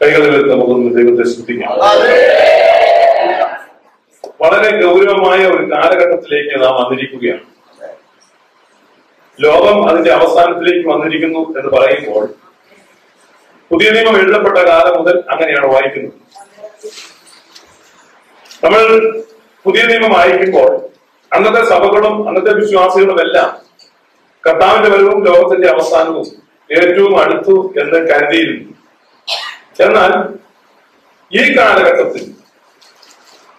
കൈകളിൽ നമുക്കൊന്ന് ദൈവത്തെ സ്തുതിക്കാം. വളരെ ഗൗരവമായ ഒരു കാലഘട്ടത്തിലേക്ക് നാം വന്നിരിക്കുകയാണ്. ലോകം അതിന്റെ അവസാനത്തിലേക്ക് വന്നിരിക്കുന്നു എന്ന് പറയുമ്പോൾ പുതിയ നിയമം എഴുതപ്പെട്ട കാലം മുതൽ അങ്ങനെയാണ് വായിക്കുന്നത്. നമ്മൾ പുതിയ നിയമം വായിക്കുമ്പോൾ അന്നത്തെ സഭകളും അന്നത്തെ വിശ്വാസികളും എല്ലാം കർത്താവിന്റെ വരവും ലോകത്തിന്റെ അവസാനവും ഏറ്റവും അടുത്തു എന്ന് കരുതിയിരുന്നു. എന്നാൽ ഈ കാലഘട്ടത്തിൽ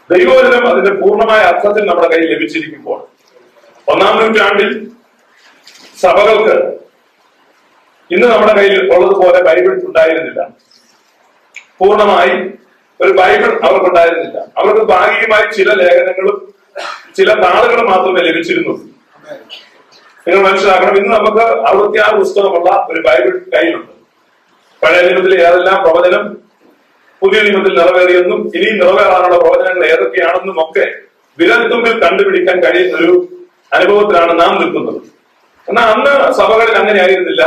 ദൈവവചനം അതിന്റെ പൂർണ്ണമായ അർത്ഥത്തിൽ നമ്മുടെ കയ്യിൽ ലഭിച്ചിരിക്കുമ്പോൾ, 1-ാം നൂറ്റാണ്ടിൽ സഭകൾക്ക് ഇന്ന് നമ്മുടെ കയ്യിൽ ഉള്ളതുപോലെ ബൈബിൾ ഉണ്ടായിരുന്നില്ല. പൂർണ്ണമായി ഒരു ബൈബിൾ അവർക്കുണ്ടായിരുന്നില്ല. അവർക്ക് ഭാഗികമായി ചില ലേഖനങ്ങളും ചില താളുകളും മാത്രമേ ലഭിച്ചിരുന്നുള്ളൂ. നിങ്ങൾ മനസ്സിലാക്കണം, ഇന്ന് നമുക്ക് 66 പുസ്തകമുള്ള ഒരു ബൈബിൾ കയ്യിലുണ്ട്. പഴയ നിയമത്തിലെ ഏതെല്ലാം പ്രവചനം പുതിയ നിയമത്തിൽ നിറവേറിയെന്നും ഇനിയും നിറവേറാനുള്ള പ്രവചനങ്ങൾ ഏതൊക്കെയാണെന്നും ഒക്കെ വിരൽത്തുമ്പിൽ കണ്ടുപിടിക്കാൻ കഴിയുന്ന ഒരു അനുഭവത്തിലാണ് നാം നിൽക്കുന്നത്. എന്നാൽ അന്ന് സഭകളിൽ അങ്ങനെ ആയിരുന്നില്ല.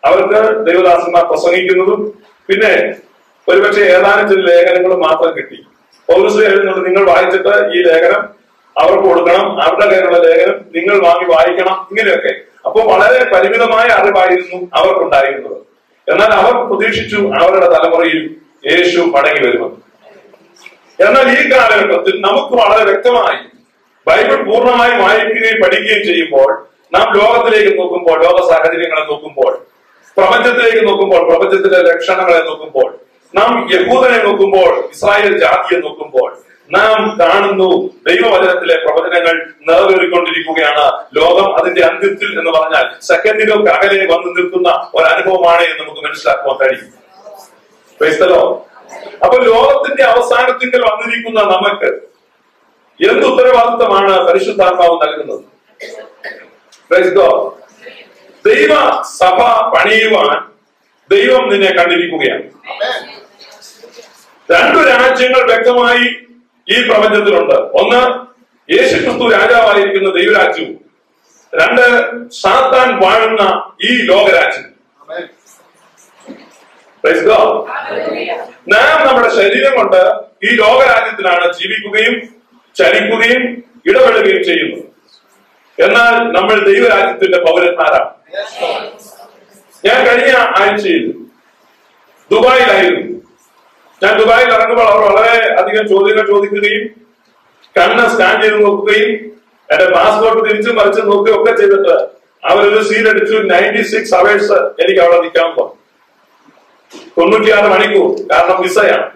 അവർക്ക് ദൈവദാസന്മാർ പ്രസംഗിക്കുന്നതും പിന്നെ ഒരുപക്ഷെ ഏതാനും ചില ലേഖനങ്ങളും മാത്രം കിട്ടി. പൗലോസ് എഴുതുന്നുണ്ട്, നിങ്ങൾ വായിച്ചിട്ട് ഈ ലേഖനം അവർക്ക് കൊടുക്കണം, അവരുടെ കയ്യിലുള്ള ലേഖനം നിങ്ങൾ വാങ്ങി വായിക്കണം, ഇങ്ങനെയൊക്കെ. അപ്പോൾ വളരെ പരിമിതമായ അറിവായിരുന്നു അവർക്കുണ്ടായിരുന്നത്. എന്നാൽ അവർ പ്രതീക്ഷിച്ചു അവരുടെ തലമുറയിൽ യേശു മടങ്ങി വരുമെന്ന്. എന്നാൽ ഈ കാലഘട്ടത്തിൽ നമുക്ക് വളരെ വ്യക്തമായി ബൈബിൾ പൂർണ്ണമായി വായിക്കുകയും പഠിക്കുകയും ചെയ്യുമ്പോൾ, നാം ലോകത്തിലേക്ക് നോക്കുമ്പോൾ, ലോക സാഹചര്യങ്ങളെ നോക്കുമ്പോൾ, പ്രപഞ്ചത്തിലേക്ക് നോക്കുമ്പോൾ, പ്രപഞ്ചത്തിലെ ലക്ഷണങ്ങളെ നോക്കുമ്പോൾ, നാം യഹൂദനെ നോക്കുമ്പോൾ, ഇസ്രായേൽ ജാതിയെ നോക്കുമ്പോൾ, നാം കാണുന്നു ദൈവവചനത്തിലെ പ്രവചനങ്ങൾ നിറവേറിക്കൊണ്ടിരിക്കുകയാണ്. ലോകം അതിന്റെ അന്ത്യത്തിൽ എന്ന് പറഞ്ഞാൽ സെക്കൻഡുകൾക്ക് അകലെ വന്നു നിൽക്കുന്ന ഒരു അനുഭവമാണ് എന്ന് നമുക്ക് മനസ്സിലാക്കുവാൻ കഴിയും. അപ്പൊ ലോകത്തിന്റെ അവസാനത്തിൽ വന്നിരിക്കുന്ന നമുക്ക് എന്ത് ഉത്തരവാദിത്തമാണ് പരിശുദ്ധാത്മാവ് നൽകുന്നത്? ദൈവ സഭ പണിയുവാൻ ദൈവം നിന്നെ കണ്ടിരിക്കുകയാണ്. 2 രാജ്യങ്ങൾ വ്യക്തമായി ഈ പ്രപഞ്ചത്തിലുണ്ട്. ഒന്ന്, യേശുക്രിസ്തു രാജാവായിരിക്കുന്ന ദൈവരാജ്യവും. 2, സാത്താൻ വാഴുന്ന ഈ ലോകരാജ്യം. നാം നമ്മുടെ ശരീരം കൊണ്ട് ഈ ലോകരാജ്യത്തിലാണ് ജീവിക്കുകയും ചലിക്കുകയും ഇടപെടുകയും ചെയ്യുന്നത്. എന്നാൽ നമ്മൾ ദൈവരാജ്യത്തിന്റെ പൗരന്മാരാണ്. ഞാൻ കഴിഞ്ഞ ആഴ്ചയിൽ ദുബായിലായിരുന്നു. ഞാൻ ദുബായിൽ ഇറങ്ങുമ്പോൾ അവർ വളരെ അധികം ചോദ്യങ്ങൾ ചോദിക്കുകയും കണ്ണ് സ്കാൻ ചെയ്ത് നോക്കുകയും എന്റെ പാസ്പോർട്ട് തിരിച്ചും മറിച്ചും നോക്കുകയും ഒക്കെ ചെയ്തിട്ട് അവരൊരു സീലടിച്ചു. 96 അവേഴ്സ് എനിക്ക് അവിടെ നിൽക്കാൻ പറഞ്ഞു. 96 മണിക്കൂർ. കാരണം വിസയാണ്.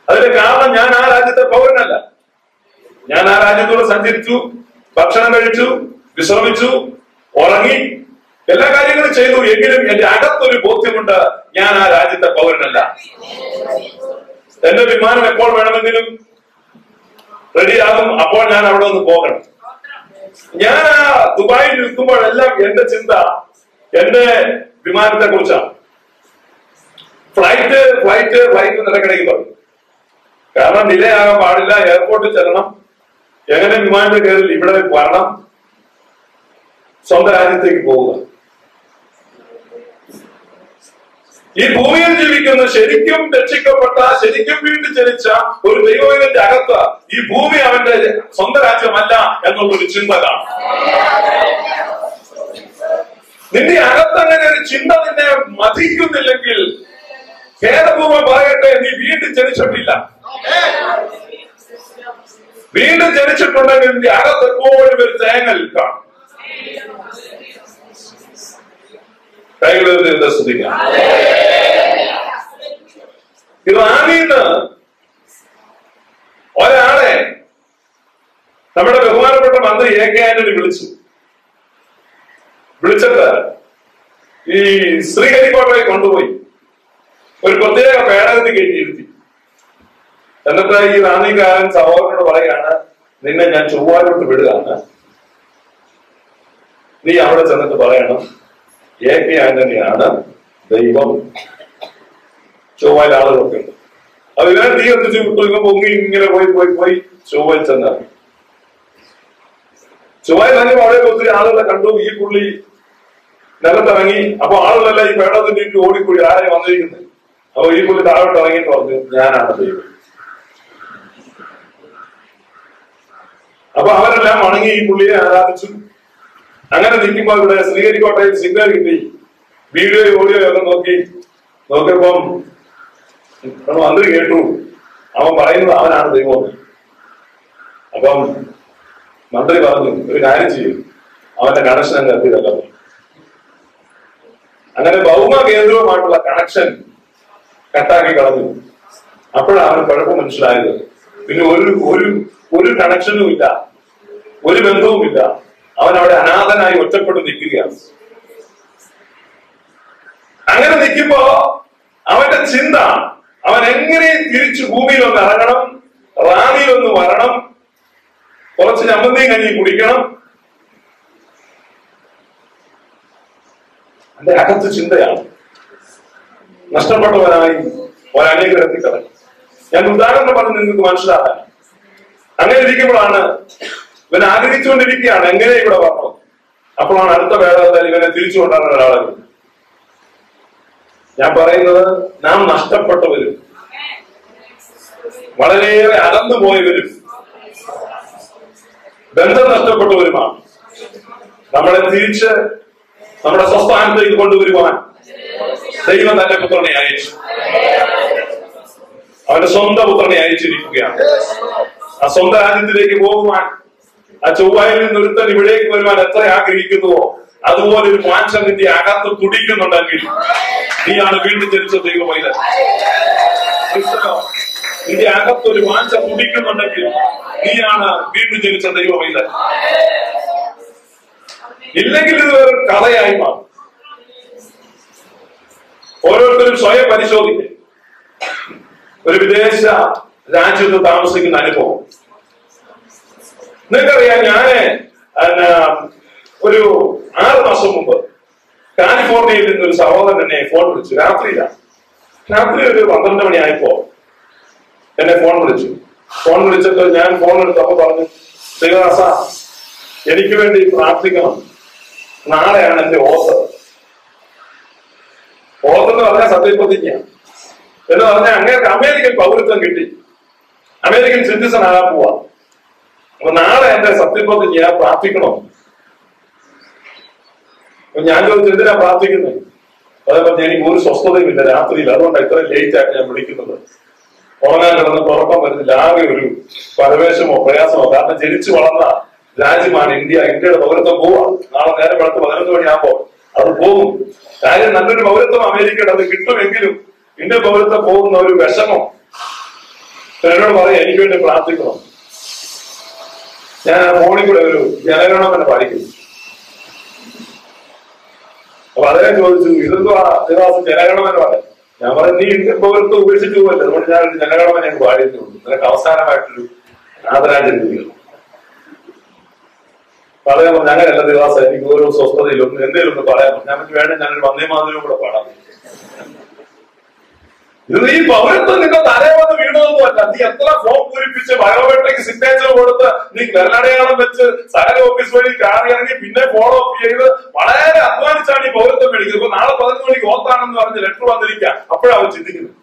അതിന്റെ കാരണം ഞാൻ ആ രാജ്യത്തെ പൗരനല്ല. ഞാൻ ആ രാജ്യത്തോട് സഞ്ചരിച്ചു, ഭക്ഷണം കഴിച്ചു, വിശ്രമിച്ചു, ഉറങ്ങി, എല്ലാ കാര്യങ്ങളും ചെയ്തു. എങ്കിലും എന്റെ അകത്തൊരു ബോധ്യമുണ്ട്, ഞാൻ ആ രാജ്യത്തെ പൗരനല്ല. എന്റെ വിമാനം എപ്പോൾ വേണമെങ്കിലും റെഡിയാകും. അപ്പോൾ ഞാൻ അവിടെ നിന്ന് പോകണം. ഞാൻ ആ ദുബായിൽ നിൽക്കുമ്പോഴെല്ലാം എന്റെ ചിന്ത എന്റെ വിമാനത്തെ കുറിച്ചാണ്. ഫ്ലൈറ്റ് നിലക്കിടയ്ക്ക് പറയും. കാരണം ഡിലേ ആകാൻ പാടില്ല. എയർപോർട്ടിൽ ചെല്ലണം, എങ്ങനെ വിമാനത്തിൽ കയറി ഇവിടെ വരണം, സ്വന്തം രാജ്യത്തേക്ക് പോവുക. ഈ ഭൂമിയിൽ ജീവിക്കുന്ന ശരിക്കും രക്ഷിക്കപ്പെട്ട, ശരിക്കും വീണ്ടും ജനിച്ച ഒരു ദൈവത്തിന്റെ അകത്ത് ഈ ഭൂമി അവന്റെ സ്വന്തം രാജ്യമല്ല എന്നുള്ളൊരു ചിന്ത കാണും. നിന്റെ അകത്തങ്ങനെ ഒരു ചിന്ത നിന്നെ മതിക്കുന്നില്ലെങ്കിൽ ഖേദപൂർവ്വം പറയട്ടെ, നീ വീണ്ടും ജനിച്ചിട്ടില്ല. വീണ്ടും ജനിച്ചിട്ടുണ്ടെങ്കിൽ നിന്റെ അകത്ത് എപ്പോഴും ഒരു തേങ്ങൽ കാണും. കൈകളിൽ ശ്രദ്ധിക്കാം. ഇറാനിന്ന് ഒരാളെ നമ്മുടെ ബഹുമാനപ്പെട്ട മന്ത്രി എ കെ ആന്റണി വിളിച്ചിട്ട് ഈ ശ്രീഹരിക്കോട്ടയിൽ കൊണ്ടുപോയി ഒരു പ്രത്യേക പേടകത്തിൽ കയറ്റിയിരുത്തി. എന്നിട്ട് ഈ റാന്നിക്കാരൻ സഹോദരനോട് പറയാണ്, നിന്നെ ഞാൻ ചൊവ്വാലോട്ട് വിടുകയാണ്, നീ അവിടെ ചെന്നിട്ട് പറയണം എ കെ ആന്റണിയാണ് ദൈവം. ചൊവ്വയിൽ ആളുകളൊക്കെ ഉണ്ട്. അത് ഇങ്ങനെ തീ കത്തിച്ച് പൊങ്ങി ഇങ്ങനെ പോയി ചൊവ്വയിൽ ചെന്നിറങ്ങി. ചൊവ്വയിൽ തന്നെ വളരെ ഒത്തിരി ആളുകളെ കണ്ടു. ഈ പുള്ളി നിലത്തിറങ്ങി. അപ്പൊ ആളുകളെല്ലാം ഈ പേടത്തിന്റെ ചുറ്റും ഓടിക്കൂടി ആരെ വന്നിരിക്കുന്നത്. അപ്പൊ ഈ പുള്ളി താഴോട്ട് ഇറങ്ങിയിട്ട് പറഞ്ഞു, ഞാനാണ് ദൈവം. അപ്പൊ അവരെല്ലാം വണങ്ങി ഈ പുള്ളിയെ ആരാധിച്ചു. അങ്ങനെ നിൽക്കുമ്പോ ഇവിടെ ശ്രീഹരിക്കോട്ടയിൽ സിഗ്നൽ കിട്ടി. വീഡിയോ ഓഡിയോ ഒക്കെ നോക്കിയപ്പം മന്ത്രി കേട്ടു അവൻ പറയുന്നത് അവനാണ് ദൈവം. അപ്പം മന്ത്രി പറഞ്ഞു, ഒരു കാര്യം ചെയ്യും, അവന്റെ കണക്ഷൻ അങ്ങ് എത്തിയതല്ല. അങ്ങനെ ഭൗമ കേന്ദ്രവുമായിട്ടുള്ള കണക്ഷൻ കട്ടാക്കി കളഞ്ഞു. അപ്പോഴാണ് അവന് കുഴപ്പം മനസ്സിലായത്. പിന്നെ ഒരു കണക്ഷനും ഇല്ല, ഒരു ബന്ധവുമില്ല. അവൻ അവിടെ അനാഥനായി ഒറ്റപ്പെട്ട് നിൽക്കുകയാണ്. അങ്ങനെ നിൽക്കുമ്പോ അവന്റെ ചിന്ത, അവൻ എങ്ങനെ തിരിച്ചു ഭൂമിയിലൊന്ന് ഇറങ്ങണം, റാന്നിയിലൊന്ന് വരണം, കുറച്ച് ചമ്മന്തിയും കഞ്ഞി കുടിക്കണം. എന്റെ അകത്ത് ചിന്തയാണ്. നഷ്ടപ്പെട്ടവനായി ഒരനുഗ്രഹത്തിൽ കിടക്കും. ഞാൻ ഉദാഹരണം പറഞ്ഞ് നിങ്ങൾക്ക് മനസ്സിലാക്കാൻ. അങ്ങനെ ഇരിക്കുമ്പോഴാണ് ഇവൻ ആഗ്രഹിച്ചുകൊണ്ടിരിക്കുകയാണ് എങ്ങനെ ഇവിടെ വരണം. അപ്പോഴാണ് അടുത്ത വേദത്തിൽ ഇവനെ തിരിച്ചു കൊണ്ടാണ് ഒരാളെ. ഞാൻ പറയുന്നത്, നാം നഷ്ടപ്പെട്ടവരും വളരെയേറെ അകന്നു പോയവരും ബന്ധം നഷ്ടപ്പെട്ടവരുമാണ്. നമ്മളെ തിരിച്ച് നമ്മുടെ സ്വസ്ഥാനത്തേക്ക് കൊണ്ടുവരുവാൻ ദൈവം തന്റെ പുത്രനെ അയച്ചു. അവന്റെ സ്വന്തം പുത്രനെ അയച്ചിരിക്കുകയാണ്. ആ സ്വന്തം രാജ്യത്തിലേക്ക് പോകുവാൻ, ആ ചൊവ്വായിൽ നിന്ന് ഒരുത്തൻ ഇവിടേക്ക് വരുവാൻ എത്ര ആഗ്രഹിക്കുന്നുവോ അതുപോലെ ഒരു മാംസം നിന്റെ അകത്ത് തുടിക്കുന്നുണ്ടെങ്കിൽ നീയാണ് വീണ്ടും ജനിച്ച ദൈവമൈതൻ. നിന്റെ അകത്തൊരു മാംസം തുടിക്കുന്നുണ്ടെങ്കിൽ നീയാണ് വീണ്ടും ജനിച്ച ദൈവമൈതൻ. ഇല്ലെങ്കിൽ ഇത് ഒരു കഥയായി മാറും. ഓരോരുത്തരും സ്വയം പരിശോധിക്കും. ഒരു വിദേശ രാജ്യത്ത് താമസിക്കുന്ന അനുഭവം നിങ്ങൾക്കറിയാം. ഞാന് ഒരു 6 മാസം മുമ്പ് കാലിഫോർണിയയിൽ നിന്നൊരു സഹോദരൻ എന്നെ ഫോൺ വിളിച്ചു. രാത്രി ഒരു 12 മണിയായപ്പോ എന്നെ ഫോൺ വിളിച്ചിട്ട് ഞാൻ ഫോൺ എടുത്തപ്പോ പറഞ്ഞു, ശ്രീനിവാസ, എനിക്ക് വേണ്ടി പ്രാർത്ഥിക്കണം, നാളെയാണ് എന്റെ ഓത്ത് എന്ന് പറഞ്ഞാൽ സത്യപ്രതിജ്ഞ എന്ന് പറഞ്ഞാൽ അങ്ങേക്ക് അമേരിക്കൻ പൗരത്വം കിട്ടി, അമേരിക്കൻ സിറ്റിസൺ ആകാൻ പോവാ. അപ്പൊ നാളെ എന്റെ സത്യപ്രതിജ്ഞ പ്രാർത്ഥിക്കണോ? അപ്പൊ ഞാൻ ചോദിച്ചു, എന്തിനാ പ്രാർത്ഥിക്കുന്നത്? അതേപോലെ എനിക്ക് ഒരു സ്വസ്ഥതയും ഇല്ല രാത്രിയിൽ, അതുകൊണ്ടാണ് ഇത്ര ലേറ്റ് ആയിട്ട് ഞാൻ വിളിക്കുന്നത്. ഉറങ്ങാൻ കിടന്നിട്ട് ഉറക്കം വരുന്നില്ല, ആകെ ഒരു പരവേശമോ പ്രയാസമോ. കാരണം ജനിച്ചു വളർന്ന രാജ്യമാണ് ഇന്ത്യ. ഇന്ത്യയുടെ പൗരത്വം പോവാ. നാളെ നേരം വെളുത്ത് 11 മണിയാകുമ്പോ അത് പോകും. കാര്യം നല്ലൊരു പൗരത്വം അമേരിക്കയുടെ അത് കിട്ടുമെങ്കിലും ഇന്ത്യൻ പൗരത്വം പോകുന്ന ഒരു വിഷമം. എന്നോട് പറയാം, എനിക്ക് വേണ്ടി പ്രാർത്ഥിക്കണം. ഞാൻ ഫോണിൽ കൂടെ ഒരു ജനഗണമന പാലിക്കുന്നു. അപ്പൊ അദ്ദേഹം ചോദിച്ചു, ഇതെന്തുവാ ദിവസം ജനഗണമന പറയാം? ഞാൻ പറഞ്ഞു, നീ ഇന്ത്യൻ പൗരത്വം ഉപേക്ഷിച്ചു പോകല്ലേ, അതുകൊണ്ട് ഞാൻ ജനഗണമന ഞങ്ങൾക്ക് പാലിക്കുന്നുണ്ട്. നിനക്ക് അവസാനമായിട്ടൊരു ആദരാഞ്ജലി. പറയാൻ പറഞ്ഞു, അങ്ങനെയല്ല ദിവസം എനിക്ക് ഓരോ സ്വസ്ഥതയിലും എന്തെങ്കിലും ഒന്ന് പറയാൻ പറഞ്ഞു. ഞാൻ വേണം ഞാനൊരു വന്ദേ മാതരവും കൂടെ പാടാം. ഇത് ഈ പൗരത്വം നിന്റെ തലേ വന്ന് വീണതൊന്നുമല്ല. നീ എത്ര ഫോം പൂരിപ്പിച്ച് ബയോമെട്രിക് സിഗ്നേച്ചർ കൊടുത്ത് നീ വിരലടയാളം വെച്ച് സകല ഓഫീസ് വഴി കാറി ഇറങ്ങി പിന്നെ ഫോളോ അപ്പ് ചെയ്ത് വളരെ അധ്വാനിച്ചാണ് ഈ പൗരത്വം മേടിക്കുന്നത്. ഇപ്പൊ നാളെ 11 മണിക്ക് ഓത്താണെന്ന് പറഞ്ഞ് ലെറ്റർ വന്നിരിക്കുക. അപ്പോഴാണ് അവർ ചിന്തിക്കുന്നത്.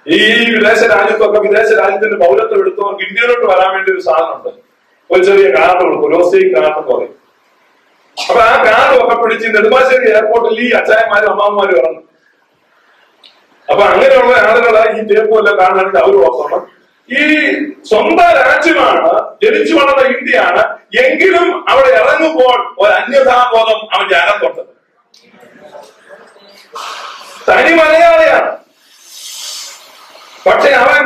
ഈ വിദേശ രാജ്യത്തിന്റെ പൗരത്വം എടുത്തവർക്ക് ഇന്ത്യയിലോട്ട് വരാൻ വേണ്ടി ഒരു സാധനമുണ്ട്. ഒരു ചെറിയ കാർഡ് കൊടുക്കും, റോസ്റ്റേക്ക് കാർഡ് എന്ന് പറയും. അപ്പൊ ആ കാർഡ് ഒക്കെ പിടിച്ച് നെടുമ്പാശ്ശേരി എയർപോർട്ടിൽ ഈ അച്ചായന്മാരും അമ്മാവന്മാരും ഇറങ്ങും. അപ്പൊ അങ്ങനെയുള്ള ആളുകളെ ഈ ടേപ്പും എല്ലാം കാണാനായിട്ട് അവർ ഓർക്കണം. ഈ സ്വന്തം രാജ്യമാണ്, ജനിച്ചു വളർന്ന ഇന്ത്യയാണ്, എങ്കിലും അവിടെ ഇറങ്ങുമ്പോൾ ഒരു അന്യതാബോധം അവന്റെ അകത്തുണ്ട്. തനി മലയാളിയാണ്, പക്ഷെ അവൻ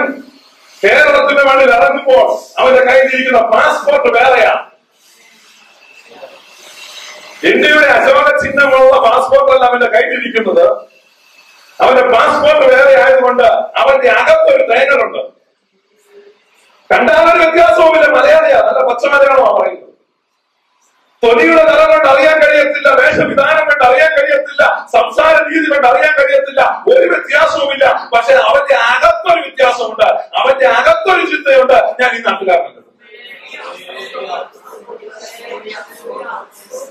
കേരളത്തിന്റെ മണ്ണിൽ ഇറങ്ങുമ്പോൾ അവന്റെ കയ്യിലിരിക്കുന്ന പാസ്പോർട്ട് വേറെയാണ്. ഇന്ത്യയുടെ അശോക ചിഹ്നമുള്ള പാസ്പോർട്ടല്ല അവന്റെ കയ്യിലിരിക്കുന്നത്. അവന്റെ പാസ്പോർട്ട് വേറെ ആയതുകൊണ്ട് അവന്റെ അകത്തൊരു ട്രെയിനറുണ്ട്. കണ്ടാലൊരു വ്യത്യാസവുമില്ല, മലയാളിയാണ്, നല്ല പച്ച മലയാളമാണ് പറയുന്നത്. തൊലിയുടെ നിറം കൊണ്ട് അറിയാൻ കഴിയത്തില്ല കഴിയത്തില്ല, വേഷവിധാനം കൊണ്ട് അറിയാൻ കഴിയത്തില്ല, സംസാര രീതി കൊണ്ട് അറിയാൻ കഴിയത്തില്ല, ഒരു വ്യത്യാസവുമില്ല. പക്ഷെ അവന്റെ അകത്തൊരു വ്യത്യാസമുണ്ട്, അവന്റെ അകത്തൊരു ചിന്തയുണ്ട്. ഞാൻ ഈ നാട്ടുകാരനുണ്ട്.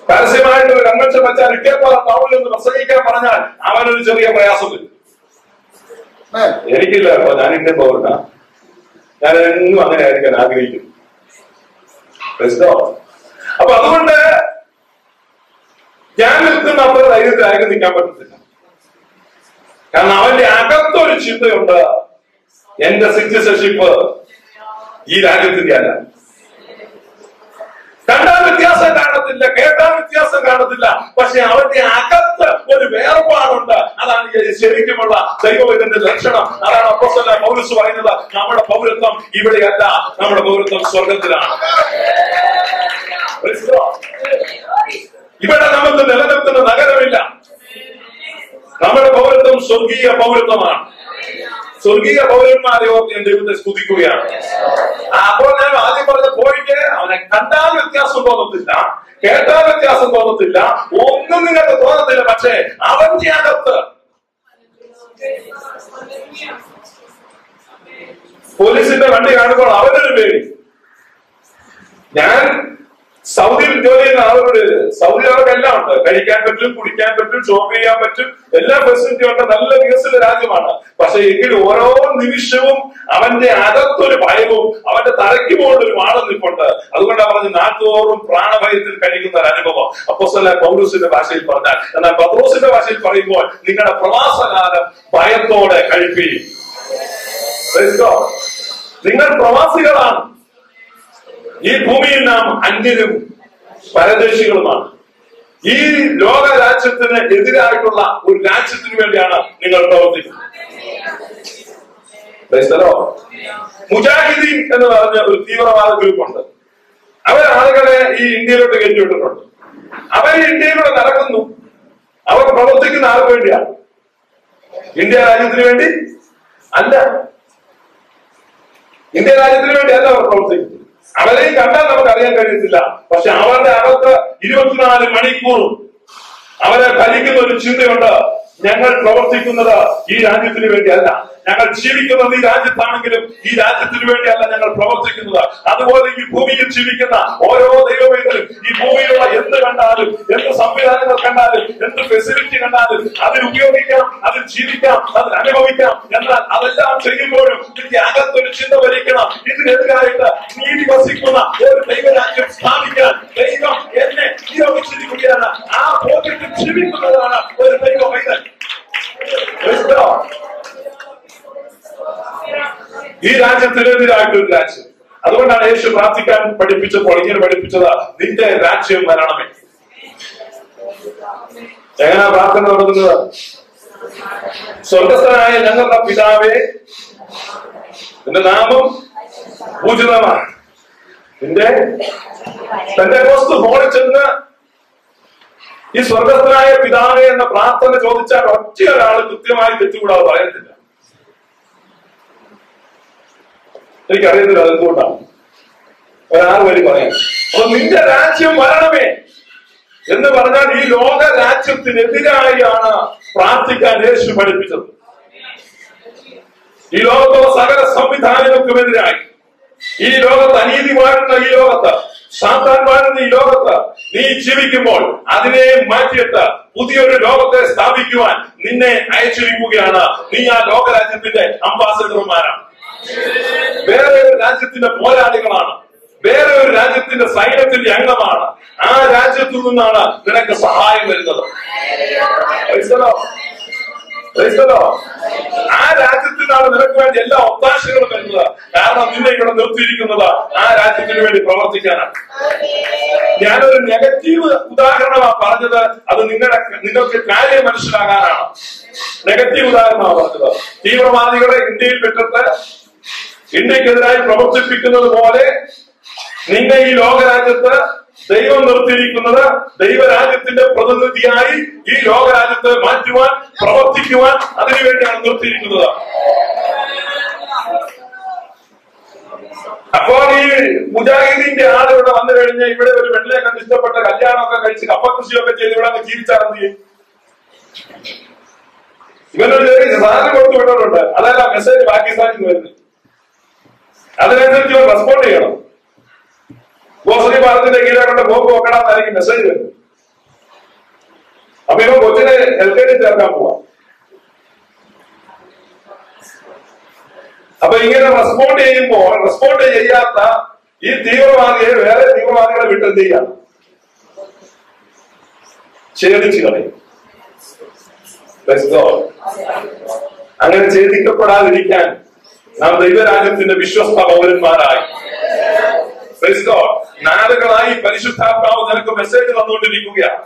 പരസ്യമായിട്ട് ഒരു കൺവെൻഷൻ വെച്ചാൽ ഇട്ടേപ്പാറ ടൗണിൽ നിന്ന് പ്രസംഗിക്കാൻ പറഞ്ഞാൽ അവനൊരു ചെറിയ പ്രയാസം വരും. എനിക്കില്ല കേട്ടോ, ഞാൻ ഇട്ടേ പോകണ്ട, ഞാൻ എന്നും അങ്ങനെ ആയിരിക്കാൻ ആഗ്രഹിക്കുന്നു. അപ്പൊ അതുകൊണ്ട് ഞാൻ നിൽക്കുന്ന അത്ര ധൈര്യത്തിൽ ആരും നിൽക്കാൻ പറ്റത്തില്ല. കാരണം അവന്റെ അകത്തൊരു ചിന്തയുണ്ട്, എന്റെ സിറ്റിസൺഷിപ്പ് ഈ രാജ്യത്തിന്റെ അല്ല. കണ്ടാൽ വ്യത്യാസം കാണത്തില്ല, കേട്ടാൽ വ്യത്യാസം കാണത്തില്ല, പക്ഷെ അവന്റെ അകത്ത് ഒരു വേർപാടുണ്ട്. അതാണ് ശരിക്കുമുള്ള ദൈവത്തിന്റെ ലക്ഷണം. അതാണ് അപ്പോസ്തലനായ പൗലോസ് പറയുന്നത്, നമ്മുടെ പൗരത്വം ഇവിടെയല്ല, നമ്മുടെ പൗരത്വം സ്വർഗത്തിലാണ്. ഇവിടെ നമുക്ക് നിലനിൽക്കുന്ന നഗരമില്ല, നമ്മുടെ പൗരത്വം സ്വർഗീയ പൗരത്വമാണ്. സ്വർഗീയ പൗരന്മാരെ ഓർത്ത് ഞാൻ ദൈവത്തെ സ്തുതിക്കുകയാണ്. അപ്പോൾ ഞാൻ ആദ്യം പറഞ്ഞ പോയിന്റ്, അവനെ കണ്ടാൽ വ്യത്യാസം തോന്നത്തില്ല, കേട്ടാൽ വ്യത്യാസം തോന്നത്തില്ല, ഒന്നും നിങ്ങൾക്ക് തോന്നത്തില്ല, പക്ഷേ അവന്റെ അകത്ത് പോലീസിന്റെ വണ്ടി കാണുമ്പോൾ അവനൊരു പേടി. ഞാൻ സൗദിയിൽ ജോലി ചെയ്യുന്ന ആളുകളുടെ സൗദി അവർക്കെല്ലാം ഉണ്ട്, കഴിക്കാൻ പറ്റും, കുടിക്കാൻ പറ്റും, ഷോപ്പ് ചെയ്യാൻ പറ്റും, എല്ലാ ഫെസിലിറ്റി ഉണ്ട്, നല്ല വികസിത രാജ്യമാണ്. പക്ഷെ എങ്കിലും ഓരോ നിമിഷവും അവന്റെ അകത്തൊരു ഭയവും അവന്റെ തലയ്ക്ക് മുകളിലൊരു വാളം നിൽപ്പുണ്ട്. അതുകൊണ്ടാണ് പറഞ്ഞ് നാട്ടുതോറും പ്രാണഭയത്തിൽ കഴിക്കുന്ന ഒരു അനുഭവം അപ്പോസ്തലനായ പൗലോസിന്റെ ഭാഷയിൽ പറഞ്ഞാൽ. എന്നാൽ പത്രോസിന്റെ ഭാഷയിൽ പറയുമ്പോൾ നിങ്ങളുടെ പ്രവാസകാലം ഭയത്തോടെ കഴിപ്പിക്കും. നിങ്ങൾ പ്രവാസികളാണ്. ഈ ഭൂമിയിൽ നാം അന്യരും പരദേശികളുമാണ്. ഈ ലോക രാജ്യത്തിന് എതിരായിട്ടുള്ള ഒരു രാജ്യത്തിന് വേണ്ടിയാണ് നിങ്ങൾ പ്രവർത്തിക്കുന്നത്. മുജാഹിദീൻ എന്ന് പറഞ്ഞ ഒരു തീവ്രവാദ ഗ്രൂപ്പുണ്ട്. അവർ ആളുകളെ ഈ ഇന്ത്യയിലോട്ട് കയറ്റിവിട്ടിട്ടുണ്ട്. അവർ ഇന്ത്യയിലൂടെ നടക്കുന്നു. അവർ പ്രവർത്തിക്കുന്ന ആൾക്ക് വേണ്ടിയാണ്, ഇന്ത്യ രാജ്യത്തിന് വേണ്ടി അല്ല. ഇന്ത്യ രാജ്യത്തിന് വേണ്ടി അല്ല അവർ പ്രവർത്തിക്കുന്നത്. അവരെയും കണ്ടാൽ നമുക്ക് അറിയാൻ കഴിയത്തില്ല. പക്ഷെ അവരുടെ അകത്ത് 24 മണിക്കൂറും അവരെ ഭരിക്കുന്ന ഒരു ചിന്തയുണ്ട്, ഞങ്ങൾ പ്രവർത്തിക്കുന്നത് ഈ രാജ്യത്തിന് വേണ്ടിയല്ല, ഞങ്ങൾ ജീവിക്കുന്നത് ഈ രാജ്യത്താണെങ്കിലും ഈ രാജ്യത്തിന് വേണ്ടിയല്ല ഞങ്ങൾ പ്രവർത്തിക്കുന്നത്. അതുപോലെ ഈ ഭൂമിയിൽ ജീവിക്കുന്ന ഓരോ ദൈവവേദനും ഈ ഭൂമിയിലുള്ള എന്ത് കണ്ടാലും, എന്ത് സംവിധാനങ്ങൾ കണ്ടാലും, എന്ത് ഫെസിലിറ്റി കണ്ടാലും അതിൽ ഉപയോഗിക്കാം, അതിൽ ജീവിക്കാം, അതിൽ അനുഭവിക്കാം. എന്നാൽ അതെല്ലാം ചെയ്യുമ്പോഴും ഇതിന്റെ അകത്തൊരു ചിന്ത ഭരിക്കണം, ഇതിനെതിരായിട്ട് നീതി വസിക്കുന്ന ഒരു ദൈവരാജ്യം സ്ഥാപിക്കാൻ ദൈവം എന്നെ നിയോഗിച്ചിരിക്കുകയാണ്. ആ ബോധ്യത്തിൽ ജീവിക്കുന്നതാണ് ഒരു ദൈവ പൈതൽ. ഈ രാജ്യത്തിനെതിരായിട്ടൊരു രാജ്യം. അതുകൊണ്ടാണ് യേശു പ്രാർത്ഥിക്കാൻ പഠിപ്പിച്ചപ്പോൾ ഇങ്ങനെ പഠിപ്പിച്ചത്, നിന്റെ രാജ്യം വരണമേ. എങ്ങനെയാ പ്രാർത്ഥന നടത്തുന്നത്? സ്വർഗസ്ഥനായ ഞങ്ങളുടെ പിതാവേ, നിന്റെ നാമം പൂജിതമാണ്. നിന്റെ പെന്തക്കോസ്ത് ഹോളിൽ ചെന്ന് ഈ സ്വർഗസ്ഥനായ പിതാവേ എന്ന പ്രാർത്ഥന ചോദിച്ചാൽ ഒറ്റ ഒരാൾ കൃത്യമായി തെറ്റുകൂടാതെ പറയത്തില്ല. എനിക്കറിയത്തില്ല അതെന്തുകൊണ്ടാണ്. ഒരാൾ വഴി പറയാം. അപ്പൊ നിന്റെ രാജ്യം വരണമേ എന്ന് പറഞ്ഞാൽ ഈ ലോക രാജ്യത്തിനെതിരായാണ് പ്രാർത്ഥിക്കാൻ യേശു പഠിപ്പിച്ചത്. ഈ ലോകത്തുള്ള സകല സംവിധാനങ്ങൾക്കുമെതിരായി, ഈ ലോകത്ത് അനീതി വാഴുന്ന ഈ ലോകത്ത്, സാത്താൻ വാഴുന്ന ഈ ലോകത്ത് നീ ജീവിക്കുമ്പോൾ അതിനെ മാറ്റിയിട്ട് പുതിയൊരു ലോകത്തെ സ്ഥാപിക്കുവാൻ നിന്നെ അയച്ചിരിക്കുകയാണ്. നീ ആ ലോകരാജ്യത്തിന്റെ അംബാസഡർമാരാണ്, വേറെ ഒരു രാജ്യത്തിന്റെ പോരാളികളാണ്, വേറെ ഒരു രാജ്യത്തിന്റെ സൈന്യത്തിന്റെ അംഗമാണ്. ആ രാജ്യത്തു നിന്നാണ് നിനക്ക് സഹായം വരുന്നത്. ആ രാജ്യത്തിനാണ് നിനക്ക് വേണ്ടി എല്ലാ ഒത്താശകളും വരുന്നത്. കാരണം നിന്നെ ഇവിടെ നിർത്തിയിരിക്കുന്നത് ആ രാജ്യത്തിന് വേണ്ടി പ്രവർത്തിക്കാനാണ്. ഞാനൊരു നെഗറ്റീവ് ഉദാഹരണമാണ് പറഞ്ഞത്, അത് നിങ്ങൾക്ക് കാര്യം മനസ്സിലാകാനാണ്. നെഗറ്റീവ് ഉദാഹരണമാണ് പറഞ്ഞത്. തീവ്രവാദികളെ ഇന്ത്യയിൽ വിട്ടിട്ട് ഇന്ത്യക്കെതിരായി പ്രവർത്തിപ്പിക്കുന്നത് പോലെ നിന്നെ ഈ ലോകരാജ്യത്ത് ദൈവം നിർത്തിയിരിക്കുന്നത് ദൈവരാജ്യത്തിന്റെ പ്രതിനിധിയായി ഈ ലോകരാജ്യത്തെ മാറ്റുവാൻ, പ്രവർത്തിക്കുവാൻ, അതിനുവേണ്ടിയാണ് നിർത്തിയിരിക്കുന്നത്. അപ്പോൾ ഈ മുജാഹിദിന്റെ ആള് ഇവിടെ വന്നു കഴിഞ്ഞാൽ ഇവിടെ ഒരു വെള്ളയൊക്കെ ഇഷ്ടപ്പെട്ട കല്യാണമൊക്കെ കഴിച്ച് കപ്പ കൃഷിയൊക്കെ ചെയ്ത് ഇവിടെ അങ്ങ് ജീവിച്ചാണെന്ന് ഇവനൊരു ചെറിയ സാധനം കൊടുത്തു വിട്ടിട്ടുണ്ട്. അതല്ല മെസ്സേജ് പാകിസ്ഥാനിൽ വരുന്നത്. അതിനനുസരിച്ച് ഇവൻ റെസ്പോണ്ട് ചെയ്യണം. ഗോശ്രീ ഭാരതത്തിന്റെ കീഴെ കൊണ്ട് ബോംബ് വെക്കണമെന്നായിരിക്കും മെസ്സേജ് വരുന്നത്. അപ്പൊ ഇവൻ കൊച്ചിനെ LKG ചേർക്കാൻ പോവാ. അപ്പൊ ഇങ്ങനെ റെസ്പോണ്ട് ചെയ്യുമ്പോൾ റെസ്പോണ്ട് ചെയ്യാത്ത ഈ തീവ്രവാദിയെ വേറെ തീവ്രവാദികളെ വിട്ട് എന്ത് ചെയ്യാം? ഛേദിച്ചു കളയും. അങ്ങനെ ഛേദിക്കപ്പെടാതിരിക്കാൻ നാം ദൈവരാജ്യത്തിന്റെ വിശ്വസ്ത പൗരന്മാരായി നാളുകളായി പരിശുദ്ധാത്മാവ് നിനക്ക് മെസ്സേജ് തന്നുകൊണ്ടിരിക്കുകയാണ്.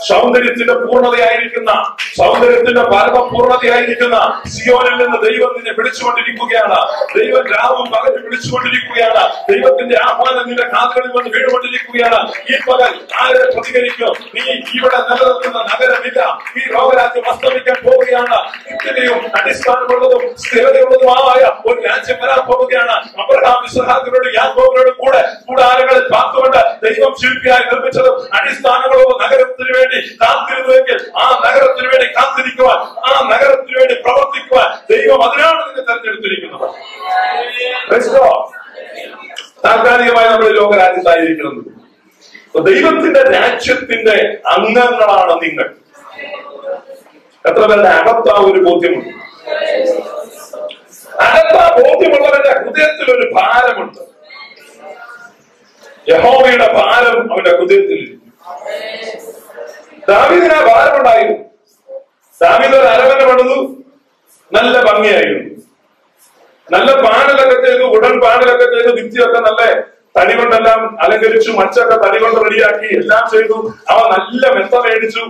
സൗന്ദര്യത്തിന്റെ പൂർണ്ണതയായിരിക്കുന്ന, സൗന്ദര്യത്തിന്റെ പരമപൂർണ്ണതയായിരിക്കുന്ന സിയോനിൽ നിന്ന് ദൈവം നിന്നെ വിളിച്ചുകൊണ്ടിരിക്കുകയാണ്. ദൈവം രാവും പകലും വിളിച്ചുകൊണ്ടിരിക്കുകയാണ്. ദൈവത്തിന്റെ ആഹ്വാനം നിന്റെ കാതുകളിൽ വന്ന് വീണുകൊണ്ടിരിക്കുകയാണ്. ഈ പകൽ ആരെ പ്രതികരിക്കും? നീ ഇവിടെ നിലനിൽക്കുന്ന നഗരമില്ല. ഈ ലോകരാജ്യം അസ്തമിക്കാൻ പോവുകയാണ്. നിത്യതയും അടിസ്ഥാനമുള്ളതും സ്ഥിരതയുള്ളതുമായ ഒരു രാജ്യം വരാൻ പോവുകയാണ്. അബ്രഹാം, ഇസ്ഹാക്കിനോട് യാക്കോബിനോട് കൂടെ കൂടാരങ്ങളിൽ പാർത്തുകൊണ്ട് ദൈവം ശില്പിയായി നിർമ്മിച്ചതും അടിസ്ഥാനങ്ങളുള്ള നഗരത്തിന് വേണ്ടി കാത്തിരുന്നുവെങ്കിൽ ആ നഗരത്തിന് വേണ്ടി കാത്തിരിക്കുവാൻ, ആ നഗരത്തിന് വേണ്ടി പ്രവർത്തിക്കുവാൻ ദൈവം അതിനാണ് നിന്നെ തെരഞ്ഞെടുത്തിരിക്കുന്നത്. താൽക്കാലികമായി നമ്മൾ ലോകരാജ്യത്തായിരിക്കുന്നത്. ദൈവത്തിന്റെ രാജ്യത്തിന്റെ അംഗങ്ങളാണ് നിങ്ങൾ. എത്ര പേരുടെ അകത്താ ഒരു ബോധ്യമുണ്ട്? അകത്താ ബോധ്യമുള്ളവരുടെ ഹൃദയത്തിൽ ഒരു ഭാരമുണ്ട്. യഹോവയുടെ ഭാരം അവന്റെ ഹൃദയത്തിൽ. ദാവീദിന് ആ ഭാരമുണ്ടായിരുന്നു. ദാവീദ് ഒരു അരവന പണിതു, നല്ല ഭംഗിയായിരുന്നു. നല്ല പാടലൊക്കെ ചെയ്തു, ഉടൻ പാടലൊക്കെ ചെയ്തു, ഭിത്തിയൊക്കെ നല്ല തടി കൊണ്ടെല്ലാം അലങ്കരിച്ചു, മച്ചൊക്കെ തടി കൊണ്ട് റെഡിയാക്കി എല്ലാം ചെയ്തു. അവൻ നല്ല മെത്ത മേടിച്ചു,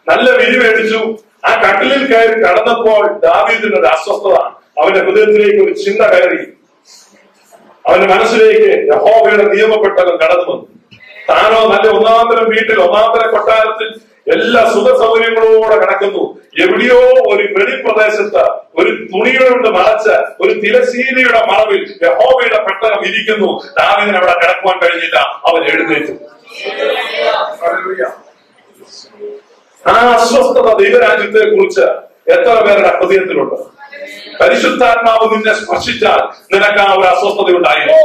നല്ല വിരി മേടിച്ചു. ആ കട്ടിലിൽ കയറി കടന്നപ്പോൾ ദാവീദിന് ഒരു അസ്വസ്ഥത. അവന്റെ ഹൃദയത്തിലേക്ക് ഒരു ചിന്ത കയറി. അവന്റെ മനസ്സിലേക്ക് യഹോവയുടെ നിയമപ്പെട്ടവൻ കടന്നു വന്നു. താനോ നല്ല ഒന്നാന്തരം വീട്ടിൽ, ഒന്നാന്തരം കൊട്ടാരത്തിൽ എല്ലാ സുഖ സൗകര്യങ്ങളോടെ കിടക്കുന്നു. എവിടെയോ ഒരു വെളിപ്രദേശത്ത് ഒരു തുണികളുണ്ട് മറച്ച ഒരു തിരശീലയുടെ മറവിൽ യഹോവയുടെ പെട്ടകം ഇരിക്കുന്നു. ദാവീദിന് അവിടെ കിടക്കുവാൻ കഴിഞ്ഞില്ല. അവൻ എഴുന്നേറ്റു. ആ അസ്വസ്ഥത ദൈവരാജ്യത്തെ കുറിച്ച് എത്ര പേരുടെ ഹൃദയത്തിലുണ്ട്? പരിശുദ്ധാത്മാവ് നിന്നെ സ്പർശിച്ചാൽ നിനക്ക് ആ ഒരു അസ്വസ്ഥത ഉണ്ടായിരുന്നു.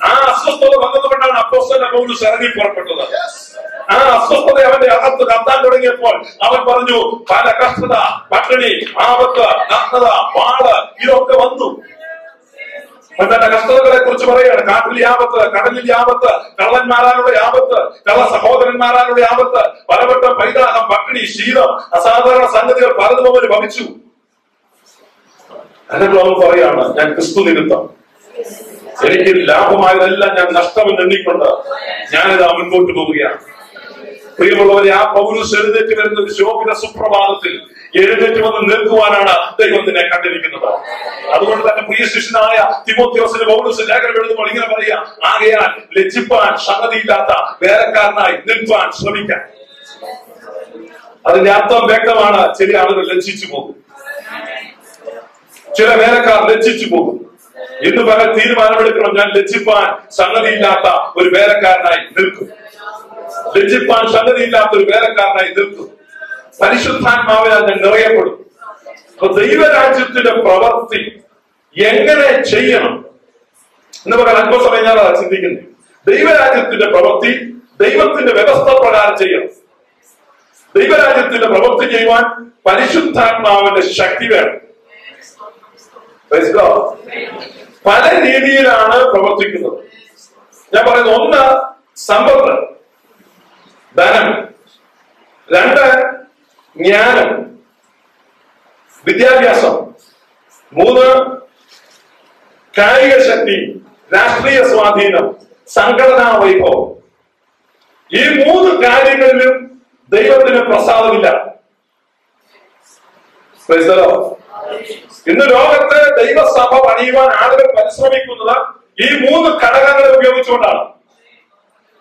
ആ അസ്വസ്ഥത വന്നതുകൊണ്ടാണ് അപ്പോസ്തലൻ പൗലോസ് ഇറങ്ങി പുറപ്പെട്ടത്. ആ അസ്വസ്ഥത അവന്റെ അകത്ത് കത്താൻ തുടങ്ങിയപ്പോൾ അവൻ പറഞ്ഞു, പല കഷ്ടത, പട്ടിണി, ആപത്ത്, നഗ്നത, വാള് ഇതൊക്കെ വന്നു. തന്റെ കഷ്ടതകളെ കുറിച്ച് പറയുകയാണ്. കാട്ടിൽ ആപത്ത്, കടലിൽ ആപത്ത്, കള്ളന്മാരാലുള്ള ആപത്ത്, കള്ള സഹോദരന്മാരാലുള്ള ആപത്ത്, പലവട്ടം പൈതാഹം, പട്ടിണി, ശീലം, അസാധാരണ സംഗതികൾ പലതും അവന് ഭവിച്ചു. എന്നിട്ട് അവൻ പറയാണ്, ഞാൻ ക്രിസ്തു നിമിത്തം എനിക്ക് ലാഭമായതെല്ലാം ഞാൻ നഷ്ടമെന്ന് എണ്ണിക്കൊണ്ട് ഞാനിതാ മുൻപോട്ട് പോവുകയാണ്. പ്രിയമുള്ളവരെ, ആ പൗലോസ് എഴുന്നേറ്റ് വരുന്ന ഒരു ശോഭിത സുപ്രഭാതത്തിൽ എഴുന്നേറ്റ് വന്ന് നിൽക്കുവാനാണ് ദൈവം നിന്നെ കണ്ടിരിക്കുന്നത്. അതുകൊണ്ട് തന്നെ പ്രിയ ശിഷ്യനായ തിമോത്തിയോസിന് പൗലോസ് ലേഖനം എഴുതുമ്പോൾ ഇങ്ങനെ പറയാ, ആകയാൽ ലജ്ജിപ്പാൻ സംഗതിയില്ലാത്ത വേലക്കാരനായി നിൽപ്പാൻ ശ്രമിക്കാൻ. അതിന്റെ അർത്ഥം വ്യക്തമാണ്. ചില ആളുകൾ ലജ്ജിച്ചു പോകും, ചില വേലക്കാർ ലജ്ജിച്ചു പോകും. ഇന്ന് പകൽ തീരുമാനമെടുക്കണം, ഞാൻ ലജ്ജിപ്പാൻ സംഗതിയില്ലാത്ത ഒരു വേലക്കാരനായി നിൽക്കും. ലജ്ജിപ്പാൻ സംഗതിയില്ലാത്ത ഒരു വേലക്കാരനായി നിൽക്കും. പരിശുദ്ധാത്മാവിനാൽ ഞാൻ നിറയപ്പെടും. അപ്പൊ ദൈവരാജ്യത്തിന്റെ പ്രവൃത്തി എങ്ങനെ ചെയ്യണം എന്ന് പറയാൻ അല്പസമയം ഞാൻ ചിന്തിക്കുന്നു. ദൈവരാജ്യത്തിന്റെ പ്രവൃത്തി ദൈവത്തിന്റെ വ്യവസ്ഥ പ്രകാരം ചെയ്യണം. ദൈവരാജ്യത്തിന്റെ പ്രവൃത്തി ചെയ്യുവാൻ പരിശുദ്ധാത്മാവിന്റെ ശക്തി വേണം. പല രീതിയിലാണ് പ്രവർത്തിക്കുന്നത്. ഞാൻ പറയുന്നത്, ഒന്ന് സമ്പത്ത്, ധനം; രണ്ട് ജ്ഞാനം, വിദ്യാഭ്യാസം; മൂന്ന് കായിക ശക്തി, രാഷ്ട്രീയ സ്വാധീനം, സംഘടനാ വൈഭവം. ഈ മൂന്ന് കാര്യങ്ങളിലും ദൈവത്തിന് പ്രസാദമില്ല. ഇന്ന് ലോകത്ത് ദൈവസഭ പണിയുവാൻ ആളുകൾ പരിശ്രമിക്കുന്നത് ഈ മൂന്ന് ഘടകങ്ങളെ ഉപയോഗിച്ചുകൊണ്ടാണ്.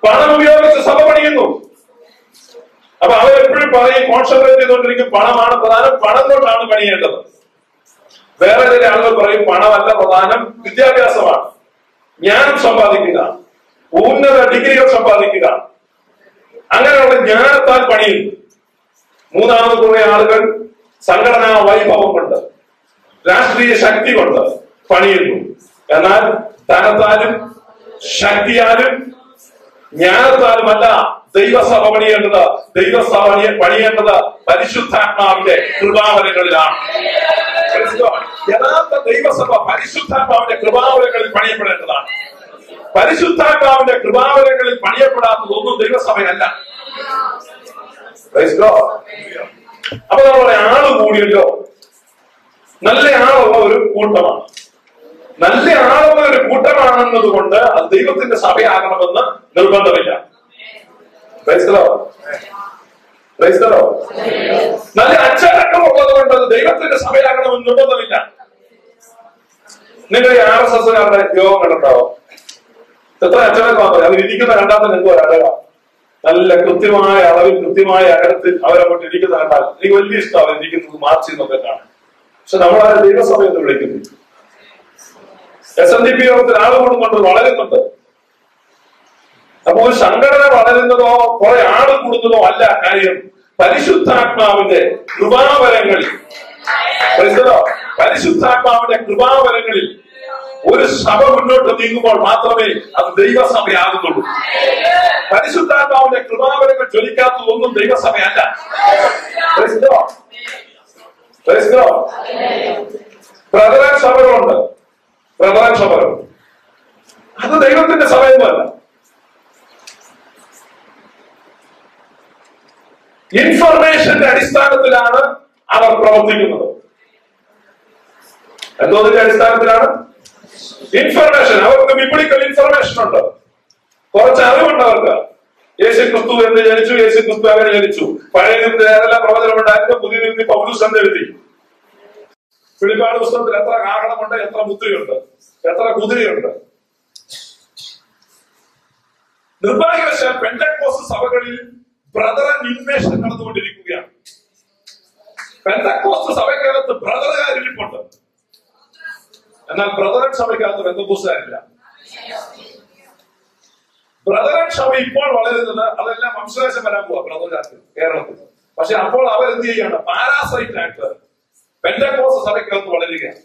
പണം ഉപയോഗിച്ച് സഭ പണിയുന്നു. അപ്പൊ അവരെപ്പോഴും പറയും, കോൺസെൻട്രേറ്റ് ചെയ്തുകൊണ്ടിരിക്കും, പണമാണ് പ്രധാനം, പണം കൊണ്ടാണ് പണിയേണ്ടത്. വേറെ ചില ആളുകൾ പറയും, പണമല്ല പ്രധാനം, വിദ്യാഭ്യാസമാണ്. ജ്ഞാനം സമ്പാദിക്കുക, ഉന്നത ഡിഗ്രികൾ സമ്പാദിക്കുക. അങ്ങനെയുള്ള ജ്ഞാനത്താൽ പണിയുന്നു. മൂന്നാമത് കുറെ ആളുകൾ സംഘടനാ വൈഭവം കൊണ്ട്, രാഷ്ട്രീയ ശക്തി കൊണ്ട് പണിയുന്നു. എന്നാൽ ധനത്താലും ശക്തിയാലും ജ്ഞാനത്താലുമല്ല ദൈവസഭ പണിയേണ്ടത്. ദൈവസഭ പണിയേണ്ടത് പരിശുദ്ധാത്മാവിന്റെ കൃപാവരങ്ങളിലാണ്. യഥാർത്ഥ ദൈവസഭ പരിശുദ്ധാത്മാവിന്റെ കൃപാവരങ്ങളിൽ പണിയപ്പെടേണ്ടതാണ്. പരിശുദ്ധാത്മാവിന്റെ കൃപാവരങ്ങളിൽ പണിയപ്പെടാത്തതൊന്നും ദൈവസഭയല്ല. അപ്പൊ നമ്മളെ ആള് കൂടിയല്ലോ, നല്ല ആളുള്ള ഒരു കൂട്ടമാണ്. നല്ല ആളുള്ള ഒരു കൂട്ടമാണെന്നത് കൊണ്ട് അത് ദൈവത്തിന്റെ സഭയാകണമെന്ന് നിർബന്ധമില്ല. നല്ല അച്ചടക്കമുള്ളത് കൊണ്ട് അത് ദൈവത്തിന്റെ സഭയാകണമെന്ന് നിർബന്ധമില്ല. നിങ്ങൾ RSSകാരുടെ യോഗം കണ്ടിട്ടുണ്ടാവും. എത്ര അച്ചടക്കമാണ് അവർ ഇരിക്കുന്ന കണ്ടാൽ നിങ്ങൾക്ക് ഒരടകം. നല്ല കൃത്യമായ അളവിൽ കൃത്യമായ അകലത്തിൽ അവരങ്ങോട്ട് ഇരിക്കുന്ന കണ്ടാൽ എനിക്ക് വലിയ ഇഷ്ടം അവർ ഇരിക്കുന്നത് മാർച്ച് ചെയ്യുന്നൊക്കെ കാണാം. പക്ഷെ നമ്മളാ ദൈവസഭ എന്ന് വിളിക്കുന്നു. SNDP യോഗത്തിൽ ആളുകളും കൊണ്ട് വളരുന്നുണ്ട്. അപ്പൊ ഒരു സംഘടന വളരുന്നതോ കുറെ ആള് കൂടുന്നതോ അല്ല കാര്യം. പരിശുദ്ധാത്മാവിന്റെ കൃപാവരങ്ങളിൽ, പരിശുദ്ധാത്മാവിന്റെ കൃപാവരങ്ങളിൽ ഒരു സഭ മുന്നോട്ട് നീങ്ങുമ്പോൾ മാത്രമേ അത് ദൈവസഭയാകുന്നുള്ളൂ. പരിശുദ്ധാത്മാവിന്റെ കൃപാവരങ്ങൾ ജ്വലിക്കാത്തതൊന്നും ദൈവസഭയല്ല. പ്രധാന സഭകളുണ്ട്, പ്രധാന സഭകൾ. അത് ദൈവത്തിന്റെ സഭയൊന്നുമല്ല. ഇൻഫർമേഷന്റെ അടിസ്ഥാനത്തിലാണ് അവർ പ്രവർത്തിക്കുന്നത്. എന്തോന്നിന്റെ അടിസ്ഥാനത്തിലാണ്? ഇൻഫർമേഷൻ. അവർക്ക് ബിബ്ലിക്കൽ ഇൻഫർമേഷൻ ഉണ്ട്, കുറച്ച് അറിവുണ്ട് അവർക്ക്. യേശു ക്രിസ്തു എന്ന് ജനിച്ചു, യേശു ക്രിസ്തു അങ്ങനെ ജനിച്ചു. പഴയ നിയമത്തിൽ ഏതെല്ലാം പ്രവചനമുണ്ടായിരുന്നു, പുതിയ നിയമത്തിൽ പൗലോസ് എന്ന് എഴുതി. വെളിപ്പാട് പുസ്തകത്തിൽ എത്ര കാഹളമുണ്ട്, എത്ര മുദ്രയുണ്ട്, എത്ര കുതിരയുണ്ട്. നിർഭാഗ്യവശാൽ പെന്തക്കോസ്ത് സഭകളിൽ ബ്രദറൻ ഇൻവേഷൻ നടന്നുകൊണ്ടിരിക്കുകയാണ്. പെന്തക്കോസ്ത് സഭയ്ക്കകത്ത് ബ്രദറുകാരിപ്പുണ്ട്, എന്നാൽ ബ്രദറൻ സഭയ്ക്കകത്ത് പെന്തക്കോസ്തുകാരില്ല. ബ്രദറൻ സഭ ഇപ്പോൾ വളരുന്നത് അതെല്ലാം വംശനാശം വരാൻ പോവാ ബ്രദറുകാർക്ക് കേരളത്തിൽ. പക്ഷെ അപ്പോൾ അവരെന്ത് ചെയ്യാണ്? പാരാസൈറ്റ് ആയിട്ട് പെന്തക്കോസ്ത് സഭയ്ക്കകത്ത് വളരുകയാണ്.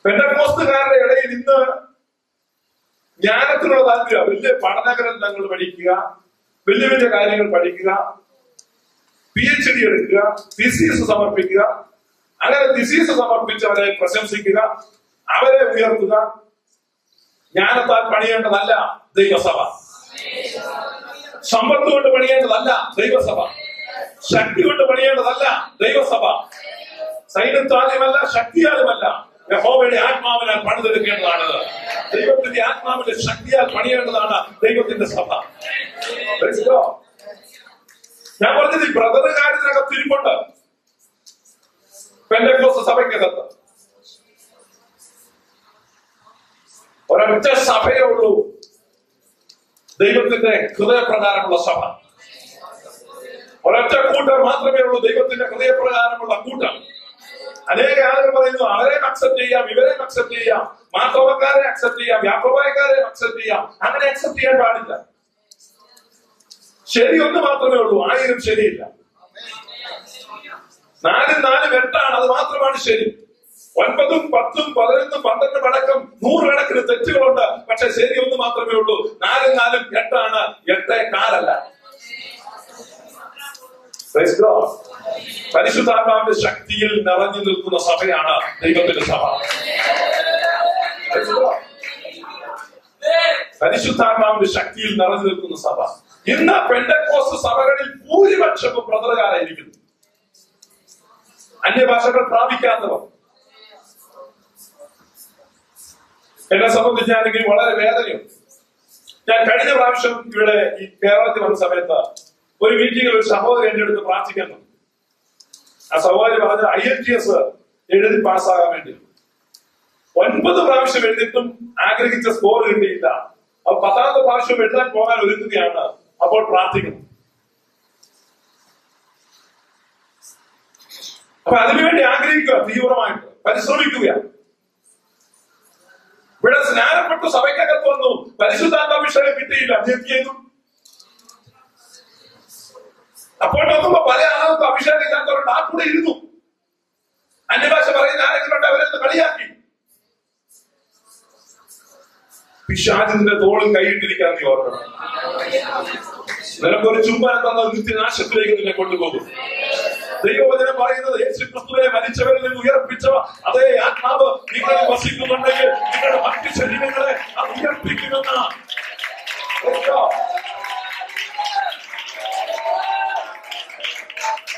പെന്തക്കോസ്തുകാരുടെ ഇടയിൽ ഇന്ന് ജ്ഞാനത്തിനുള്ള താല്പര്യം, വലിയ പഠനഗ്രന്ഥങ്ങൾ പഠിക്കുക, വലിയ വലിയ കാര്യങ്ങൾ പഠിക്കുക, PhD എടുക്കുക, തിസീസ് സമർപ്പിക്കുക, അങ്ങനെ തിസീസ് സമർപ്പിച്ച് അവരെ പ്രശംസിക്കുക, അവരെ ഉയർത്തുക. ജ്ഞാനത്താൽ പണിയേണ്ടതല്ല ദൈവസഭ. സമ്പത്ത് കൊണ്ട് പണിയേണ്ടതല്ല ദൈവസഭ. ശക്തി കൊണ്ട് പണിയേണ്ടതല്ല ദൈവസഭ. സൈന്യത്താലുമല്ല, ശക്തിയാലുമല്ല, യഹോവയുടെ ആത്മാവിനാൽ പണിതെടുക്കേണ്ടതാണത്. ദൈവത്തിന്റെ ആത്മാവിന്റെ ശക്തിയാൽ പണിയേണ്ടതാണ് ദൈവത്തിന്റെ സഭ. ഞാൻ പറഞ്ഞത് ഈ ബ്രദറുകാരനകത്ത് ഇരിപ്പുണ്ട് പെന്തക്കോസ്ത് സഭയ്ക്കകത്ത്. ഒരൊറ്റ സഭയേ ഉള്ളൂ ദൈവത്തിന്റെ ഹൃദയപ്രകാരമുള്ള സഭ. ഒരൊറ്റ കൂട്ടർ മാത്രമേ ഉള്ളൂ ദൈവത്തിന്റെ ഹൃദയപ്രകാരമുള്ള കൂട്ടം. അനേക ആളുകൾ പറയുന്നു അവരെ അക്സെപ്റ്റ് ചെയ്യാം, ഇവരെ അക്സെപ്റ്റ് ചെയ്യാം, മാർത്തോമക്കാരെ അക്സെപ്റ്റ് ചെയ്യാം, യാക്കോബായക്കാരെ അക്സെപ്റ്റ് ചെയ്യാം. അങ്ങനെ അക്സെപ്റ്റ് ചെയ്യാൻ പാടില്ല. ശരി ഒന്ന് മാത്രമേ ഉള്ളൂ, 1000 ശരിയില്ല. 4 4 8 അത് മാത്രമാണ് ശരി. 9 10 11 12 അടക്കം 100 കണക്കിന് തെറ്റുകളുണ്ട്. പക്ഷെ ശരി ഒന്ന് മാത്രമേ ഉള്ളൂ. 4 4 8 8 കാലല്ല. പരിശുദ്ധാത്മാവിന്റെ ശക്തിയിൽ നിറഞ്ഞു നിൽക്കുന്ന സഭയാണ് ദൈവത്തിന്റെ സഭ. പരിശുദ്ധാത്മാവിന്റെ ശക്തിയിൽ നിറഞ്ഞു നിൽക്കുന്ന സഭ. ഇന്ന് പെന്തക്കോസ്ത് സഭകളിൽ ഭൂരിപക്ഷവും ബ്രദറുകാരായിരിക്കുന്നു. അന്യഭാഷകൾ പ്രാപിക്കാത്തവർ. എന്നെ സംബന്ധിച്ചാണെങ്കിൽ വളരെ വേദനയുണ്ട്. ഞാൻ കഴിഞ്ഞ പ്രാവശ്യം ഇവിടെ ഈ കേരളത്തിൽ വന്ന സമയത്ത് ഒരു മീറ്റിംഗിൽ ഒരു സഹോദരൻ എന്റെ അടുത്ത് പ്രാർത്ഥിക്കുന്നു. ആ സഹോദരി പറഞ്ഞ IELTS എഴുതി പാസ്സാകാൻ വേണ്ടി 9 പ്രാവശ്യം എഴുതിയിട്ടും ആഗ്രഹിച്ച സ്കോർ കിട്ടിയില്ല. അപ്പൊ 10ാമത്തെ പ്രാവശ്യം എഴുതാൻ പോകാൻ ഒരുങ്ങുകയാണ്. അപ്പോൾ പ്രാർത്ഥിക്കുന്നു. അപ്പൊ അതിനുവേണ്ടി ആഗ്രഹിക്കുക, തീവ്രമായിട്ട് പരിശ്രമിക്കുക. ഇവിടെ സ്നാനപ്പെട്ടു സഭയ്ക്കകത്ത് വന്നു, പരിശുദ്ധാത്മാഭിഷേകം കിട്ടിയില്ല, എന്ത് ചെയ്തു? അപ്പോൾ നോക്കുമ്പോ പല ആളുകൾക്ക് അഭിഷേകം ഇല്ലാത്തവരുണ്ട്, ആ കൂടെ ഇരുന്നു. അന്യഭാഷ പറയുന്ന ആരെങ്കിലും അവരെന്ന് കളിയാക്കി. പിശാചിന്റെ തോളിൽ കൈയിട്ടിരിക്കാൻ നീ ഓർക്കണം. നിനക്കൊരു ചുംബനം തന്നത് നിത്യനാശത്തിലേക്ക് നിന്നെ കൊണ്ടുപോകും. ദൈവവചനം പറയുന്നത് യേശുക്രിസ്തുവിനെ മരിച്ചവരിൽ നിന്ന് ഉയർപ്പിച്ചവ അതേ ആത്മാവ് നിങ്ങളെ വസിക്കുന്നുണ്ടെങ്കിൽ നിങ്ങളുടെ മറ്റു ശരീരങ്ങളെ അത് ഉയർപ്പിക്കുമെന്ന